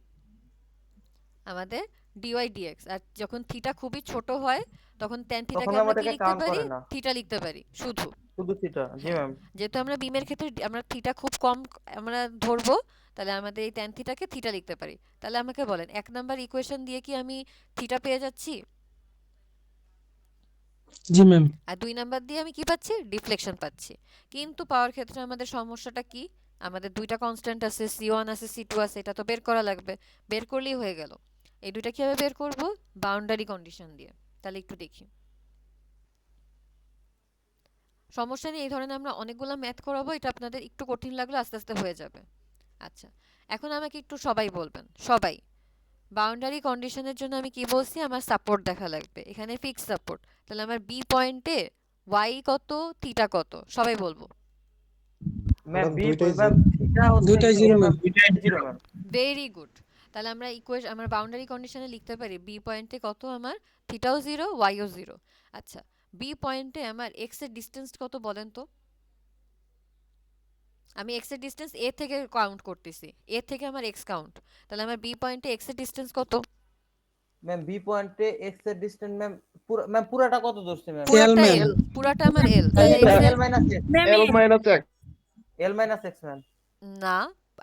আমাদের ডিওয়াই ডিএক্স, আর যখন থিটা খুবই ছোট হয় তখন tan থিটাকে তখন আমরা কি আমাদেরকে লিখতে কাউন্ট পারি, করে না, থিটা লিখতে পারি শুধু। শুধু থিটা। জি হ্যাঁ ম্যাম। যেহেতু আমরা বিমের ক্ষেত্রে আমরা থিটা খুব কম আমরা ধরবো, তাহলে আমাদের এই tan থিটাকে থিটা লিখতে পারি। তাহলে আমাকে বলেন এক নাম্বার ইকুয়েশন দিয়ে কি আমি থিটা পেয়ে যাচ্ছি, জি ম্যাম। আর দুই নাম্বার দিয়ে আমি কি পাচ্ছি, ডিফ্লেকশন পাচ্ছি। কিন্তু পাওয়ার ক্ষেত্রে আমাদের সমস্যাটা কি, আমাদের দুইটা কনস্ট্যান্ট আছে, c1 আছে c2 আছে, এটা তো বের করা লাগবে। বের করলেই হয়ে গেল। এই দুইটা কিভাবে বের করব, বাউন্ডারি কন্ডিশন দিয়ে। তাহলে একটু দেখি, সমস্যা নেই, এই ধরনের আমরা অনেকগুলো ম্যাথ করাবো, এটা আপনাদের একটু কঠিন লাগলো, আস্তে আস্তে হয়ে যাবে। আচ্ছা এখন আমাকে একটু সবাই বলবেন, সবাই বাউন্ডারি কন্ডিশনের জন্য আমি কি বলছি, আমার সাপোর্ট দেখা লাগবে, এখানে ফিক্স সাপোর্ট। তাহলে আমার বি পয়েন্টে ওয়াই কত থিটা কত, সবাই বলবো। ম্যাম ম্যাডাম বি দুইটাই ম্যাম থিটা হচ্ছে দুইটাই কি জিরো ম্যাম, ম্যাম। দুইটাই জিরো ম্যাম। Very good. তাহলে আমরা আমার বাউন্ডারি কন্ডিশনে লিখতে পারি বি পয়েন্টে কত আমার থিটাও 0 ওয়াইও 0। আচ্ছা, বি পয়েন্টে আমার এক্স এর ডিসটেন্স কত বলেন তো? আমি এক্স এর ডিসটেন্স এ থেকে কাউন্ট করতেছি, এ থেকে আমার এক্স কাউন্ট। তাহলে আমার বি পয়েন্টে এক্স এর ডিসটেন্স কত? ম্যাম বি পয়েন্টে এক্স এর ডিসটেন্স ম্যাম পুরাটা কত ধরছে ম্যাম? পুরাটা ম্যাম। এল, পুরাটা আমার এল। তাহলে L, এক্স এর L minus x, ma'am L minus x. L minus x ma'am. না,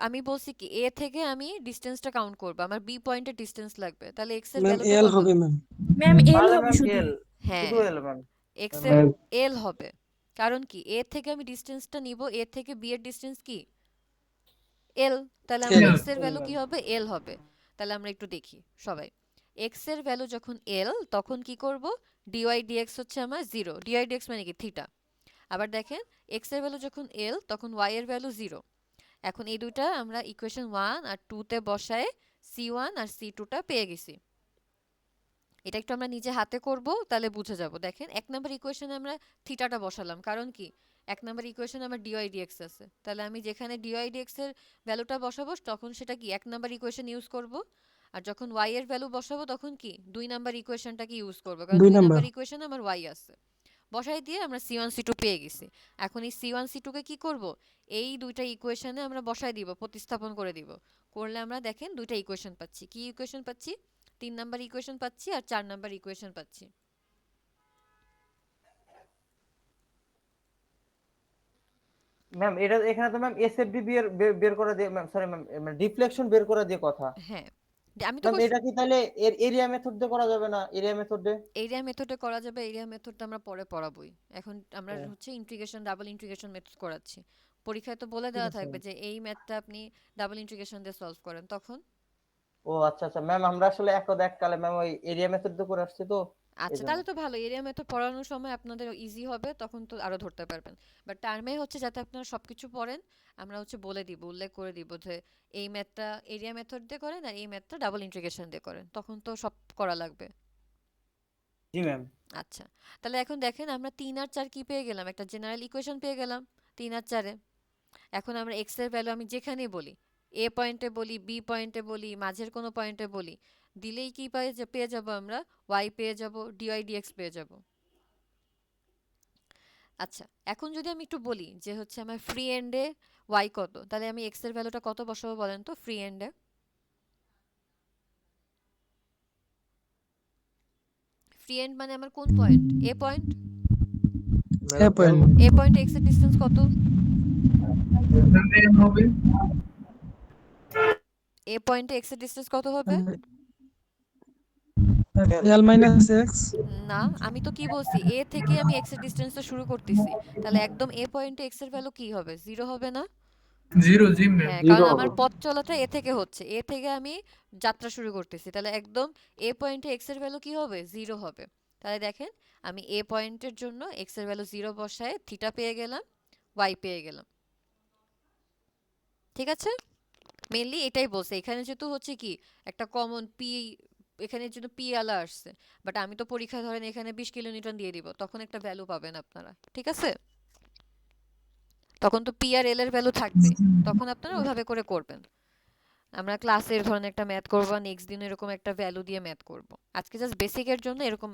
আমি বলছি কি এ থেকে আমি ডিসটেন্সটা কাউন্ট করব, আমার বি পয়েন্টের ডিসটেন্স লাগবে। তাহলে এক্স এর ম্যাম ভ্যালুটা এল কত? হবে ম্যাম। ম্যাম এল তাহলে হবে ম্যাম শুধু। এল, হ্যাঁ, শুধু এল ম্যাম। এক্স এর এল হবে। কারণ কি এ থেকে আমি ডিসটেন্সটা নিব, এ থেকে বি এর ডিসটেন্স কি এল। তাহলে আমার L। এক্স এর L ভ্যালু ম্যাম। কি হবে? এল হবে। তাহলে আমরা একটু দেখি সবাই, এক্স এর ভ্যালু যখন এল তখন কি করব, ডিওয়াই ডিএক্স হচ্ছে আমার 0, ডিওয়াই ডিএক্স মানে কি থিটা। আবার দেখেন এক্স এর ভ্যালু যখন এল তখন ওয়াই এর ভ্যালু 0। এখন এই দুইটা আমরা ইকুয়েশন 1 আর 2 তে বসায় c1 আর c2টা পেয়ে গেছি। এটা একটু আমরা নিজে হাতে করব, তাহলে বুঝে যাব। দেখেন এক নাম্বার ইকুয়েশনে আমরা থিটাটা বসালাম, কারণ কি এক নাম্বার ইকুয়েশনে আমার ডিওয়াই ডিএক্স আছে। তাহলে আমি যেখানে ডিওয়াই ডিএক্স এর ভ্যালুটা বসাবো তখন সেটা কি এক নাম্বার ইকুয়েশন ইউজ করব, আর যখন ওয়াই এর ভ্যালু বসাবো তখন কি দুই নাম্বার ইকুয়েশনটাকে ইউজ করব, কারণ 2 দুই নাম্বার। নাম্বার ইকুয়েশনে আমার ওয়াই আছে। বসাই দিয়ে আমরা c1 c2 পেয়ে গেছি। এখন এই c1 c2 কে কি করব, এই দুইটা ইকুয়েশনে আমরা বসাই দিব, প্রতিস্থাপন করে দিব। করলে আমরা দেখেন দুইটা ইকুয়েশন পাচ্ছি। কি ইকুয়েশন পাচ্ছি? 3 নাম্বার ইকুয়েশন পাচ্ছি আর 4 নাম্বার ইকুয়েশন পাচ্ছি। ম্যাম এটা এখানে তো ম্যাম এসএফডি বের করে দিয়ে ম্যাম, সরি ম্যাম, ডিফ্লেকশন বের করে দিয়ে কথা। হ্যাঁ, আমি তো ম্যাম এটা কি তাহলে এর এরিয়া মেথড দিয়ে করা যাবে না? এরিয়া মেথড দিয়ে এরিয়া মেথডে করা যাবে। এরিয়া মেথডটা আমরা পরে পড়াবোই। এখন আমরা ও। হচ্ছে ইন্টিগ্রেশন, ডাবল ইন্টিগ্রেশন মেথড করাচ্ছি। পরীক্ষায় তো বলে ঠিক দেওয়া আছে থাকবে ম্যাম। যে এই ম্যাথটা আপনি ডাবল ইন্টিগ্রেশন দিয়ে সলভ করেন, তখন ও আচ্ছা আচ্ছা ম্যাম, আমরা আসলে এককালে ম্যাম ওই এরিয়া মেথড দিয়ে করে আসছি তো আচ্ছা, এইজন্য। তাহলে তো ভালো। এরিয়া মেথড পড়ানোর সময় আপনাদের ইজি হবে, তখন তো আরো ধরতে পারবেন। বাট টার্মে হচ্ছে যাতে আপনারা সবকিছু পড়েন, আমরা হচ্ছে বলে দিব, উল্লেখ করে দিব যে এই ম্যাথটা এরিয়া মেথড দিয়ে করেন আর এই ম্যাথটা ডাবল ইন্টিগ্রেশন দিয়ে করেন, তখন তো সব করা লাগবে। জি ম্যাম। আচ্ছা, তাহলে এখন দেখেন আমরা 3 আর 4 কি পেয়ে গেলাম, একটা জেনারেল ইকুয়েশন পেয়ে গেলাম 3 আর 4 এ। এখন আমরা এক্স এর ভ্যালু আমি যেখানেই বলি, এ পয়েন্টে বলি, বি পয়েন্টে বলি, মাঝের কোনো পয়েন্টে বলি, দিলেই কি পেয়ে যাব আমরা ওয়াই পেয়ে যাব, ডিওয়াই ডিএক্স পেয়ে যাব। আচ্ছা, এখন যদি আমি একটু বলি যে হচ্ছে আমার ফ্রি এন্ডে ওয়াই কত, তাহলে আমি এক্স এর ভ্যালুটা কত বসাবো বলেন তো ফ্রি এন্ডে? ফ্রি এন্ড মানে আমার কোন পয়েন্ট? এ পয়েন্ট। এ পয়েন্ট। এ পয়েন্টে এক্স এর ডিসটেন্স কত? এম হবে এ পয়েন্টে এক্স এর ডিসটেন্স কত হবে? L minus x. না, আমি তো কি বলছি, এ থেকে আমি এক্স এর ডিসটেন্সটা শুরু করতেছি। তাহলে একদম এ পয়েন্টে এক্স এর ভ্যালু কি হবে? 0 হবে না? 0 জি ম্যাম। হ্যাঁ, কারণ আমার পথ চলাটা এ থেকে হচ্ছে, এ থেকে আমি যাত্রা শুরু করতেছি। তাহলে একদম এ পয়েন্টে এক্স এর ভ্যালু কি হবে? 0 হবে। তাহলে দেখেন আমি এ পয়েন্টের জন্য এক্স এর ভ্যালু 0 বসায় থিটা পেয়ে গেলাম, ওয়াই পেয়ে গেলাম। ঠিক আছে, মেইনলি এটাই বলছে। এখানে যেহেতু হচ্ছে কি একটা কমন পি, এখানে জন্য পি আলা আসছে, বাট আমি তো পরীক্ষায় ধরেন এখানে 20 কিলোনিউটন দিয়ে দিব, তখন একটা ভ্যালু পাবেন আপনারা। ঠিক আছে, তখন তো পি আর এল এর ভ্যালু থাকবে, তখন আপনারা ওইভাবে করে করবেন। আমরা ক্লাসে এর ধরনের একটা ম্যাথ করব, নেক্সট দিন এরকম একটা ভ্যালু দিয়ে ম্যাথ করব। আজকে জাস্ট বেসিকের জন্য এরকম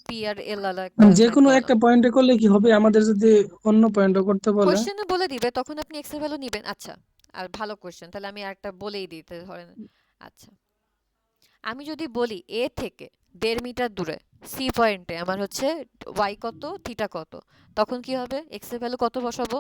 পি আর এল আলা একটা যে ম্যাথ কোনো করলাম। একটা পয়েন্টে করলে কি হবে, আমাদের যদি অন্য পয়েন্টও করতে বলে? কোশ্চেনে বলে দিবে, তখন আপনি এক্স এর ভ্যালু নেবেন। আচ্ছা, আর ভালো কোশ্চেন, তাহলে আমি আরেকটা বলেই দিই তাহলে ধরেন। আচ্ছা, আমি যদি বলি এ থেকে 1.5 মিটার দূরে সি পয়েন্টে আমার হচ্ছে ওয়াই কত, থিটা কত, তখন কি হবে? এক্স এর ভ্যালু কত বসাবো?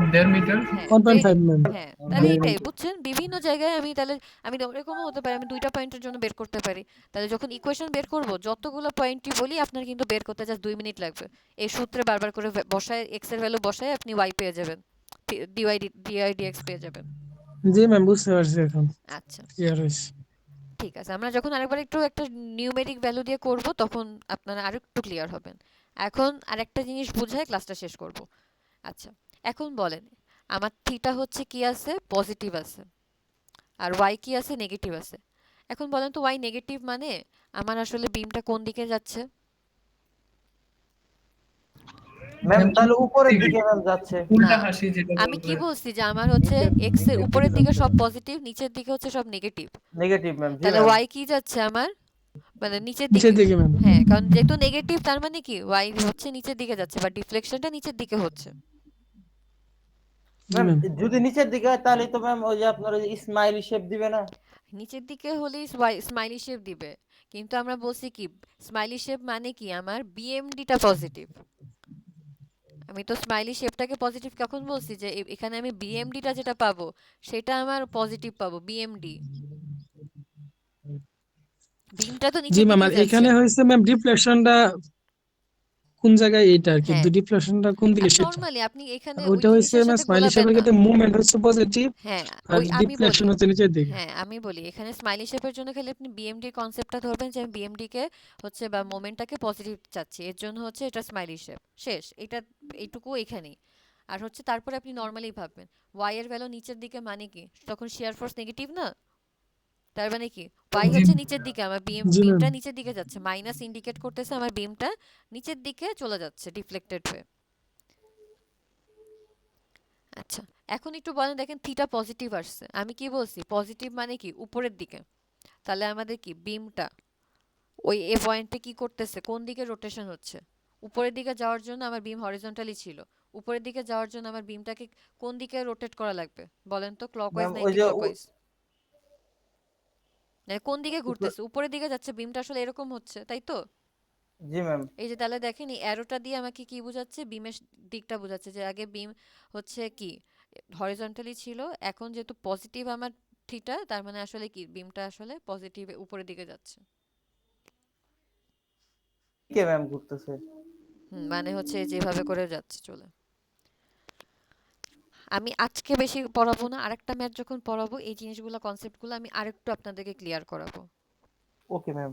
1.5 মিটার। হ্যাঁ, 1.5 ম্যাম। হ্যাঁ, তাহলে এটাই বুঝছেন। বিভিন্ন জায়গায় আমি তাহলে আমি এরকমও হতে পারে আমি দুইটা পয়েন্টের জন্য বের করতে পারি। তাহলে যখন ইকুয়েশন বের করব যতগুলো পয়েন্টই বলি আপনার কিন্তু বের করতে জাস্ট 2 মিনিট লাগবে। এই সূত্রে বারবার করে বসায় এক্স এর ভ্যালু বসায় আপনি ওয়াই পেয়ে যাবেন, ডিওয়াই ডিএক্স পেয়ে যাবেন। জি ম্যাম, বুঝতে পারছি এখন। আচ্ছা, ক্লিয়ার হয়েছে। ঠিক আছে, আমরা যখন আরেকবার একটু একটা নিউমেরিক ভ্যালু দিয়ে করব তখন আপনারা আরো একটু ক্লিয়ার হবেন। এখন আরেকটা জিনিস বুঝায় ক্লাসটা শেষ করব। আচ্ছা, এখন বলেন আমার থিটা হচ্ছে কি আছে? পজিটিভ আছে, আর ওয়াই কি আছে? নেগেটিভ আছে। এখন বলেন তো ওয়াই নেগেটিভ মানে আমার আসলে বিমটা কোন দিকে যাচ্ছে? ম্যাম ম্যাম তাহলে উপরের দিকে দিকে ম্যাম যাচ্ছে। উল্টা না হাসি যেটা আমি কি বলবে। বলছি যে আমার হচ্ছে এক্স এর নিচের উপরের দিকে যাচ্ছে সব ম্যাম। পজিটিভ, নিচের দিকে হচ্ছে সব নেগেটিভ। নেগেটিভ ম্যাম, জি তাহলে ম্যাম। ওয়াই কি যাচ্ছে আমার, মানে নিচের নিচের দিকে। দিকে ম্যাম। হ্যাঁ, কারণ যেহেতু নেগেটিভ তার মানে কি ওয়াই হচ্ছে নিচের দিকে যাচ্ছে বা ডিফ্লেকশনটা নিচের দিকে হচ্ছে। জি ম্যাম ম্যাম। যদি নিচের দিকে হয় তাহলে তো ম্যাম ওই যে আপনার ওই স্মাইলি শেপ দিবে না? নিচের দিকে হলেই স্মাইলি শেপ দিবে, কিন্তু আমরা বলছি কি স্মাইলি শেপ মানে কি আমার বিএমডিটা পজিটিভ। আমি তো স্মাইলি শেপটাকে পজিটিভ কখন বলছি যে এখানে আমি বিএমডিটা যেটা পাবো সেটা আমার পজিটিভ পাবো, বিএমডি। বিমটা তো জি নিচের ম্যাম, দিকেই আর যাচ্ছে। এখানে হয়েছে ম্যাম ডিফ্লেকশনটা কোন জায়গায়, এইটা আর কি হ্যাঁ, ডিফ্লেকশনটা কোন দিকে আমি সেটা। নরমালি আপনি এখানে আর ওই ওইটা হয়েছে জিনিসের ম্যাম সাথে স্মাইলি গোলাবেন শেপের না। ক্ষেত্রে মুভমেন্ট হচ্ছে পজিটিভ, হ্যাঁ, আর আমি বলি, ডিফ্লেকশন হচ্ছে নিচের দিকে। হ্যাঁ আমি বলি এখানে স্মাইলি শেপের জন্য খালি আপনি বিএমডির কনসেপ্টটা ধরবেন যে আমি বিএমডি কে হচ্ছে বা মোমেন্টটাকে পজিটিভ চাচ্ছি, এর জন্য হচ্ছে এটা স্মাইলি শেপ শেষ। এটা এইটুকু এখানেই। আর হচ্ছে তারপরে আপনি নর্মালি ভাববেন ওয়াই এর ভ্যালু নিচের দিকে মানে কি, তখন শিয়ার ফোর্স নেগেটিভ না, তার মানে কি ওয়াই জি হচ্ছে নিচের দিকে, আমার জি ম্যাম। বিমটা নিচের দিকে যাচ্ছে, মাইনাস ইন্ডিকেট করতেছে আমার বিমটা নিচের দিকে চলে যাচ্ছে ডিফ্লেক্টেড হয়ে। আচ্ছা, এখন একটু বলেন, দেখেন থিটা পজিটিভ আসছে, আমি কি বলছি পজিটিভ মানে কি উপরের দিকে, তাহলে আমাদের কি বিমটা ওই এ পয়েন্টে কি করতেছে, কোন দিকে রোটেশন হচ্ছে, উপরের দিকে যাওয়ার জন্য আমার বিম হরিজন্টালি ছিল, উপরের দিকে যাওয়ার জন্য আমার বিমটাকে কোন দিকে রোটেট করা লাগবে বলেন তো, ক্লকওয়াইজ ম্যাম না ওই অ্যান্টি যে ক্লকওয়াইজ, মানে কোন দিকে উপরে- ঘুরতেছে, উপরের দিকে যাচ্ছে, বিমটা আসলে এরকম হচ্ছে তাই তো। জি ম্যাম। এই যে তাহলে দেখেন এই অ্যারোটা দিয়ে আমাকে কি বোঝাচ্ছে, বিমের দিকটা বোঝাচ্ছে, যে আগে বিম হচ্ছে কি হরিজন্টালি ছিল, এখন যেহেতু পজিটিভ আমার থিটা, তার মানে আসলে কি বিমটা আসলে পজিটিভ উপরের দিকে যাচ্ছে। কে ম্যাম ঘুরতেছে? মানে হচ্ছে যেভাবে করে যাচ্ছে চলে। আমি আজকে বেশি পড়াবো না, আরেকটা ম্যাথ যখন পড়াবো এই জিনিসগুলো কনসেপ্টগুলো আমি আরেকটু আপনাদেরকে ক্লিয়ার করাবো। Okay ma'am.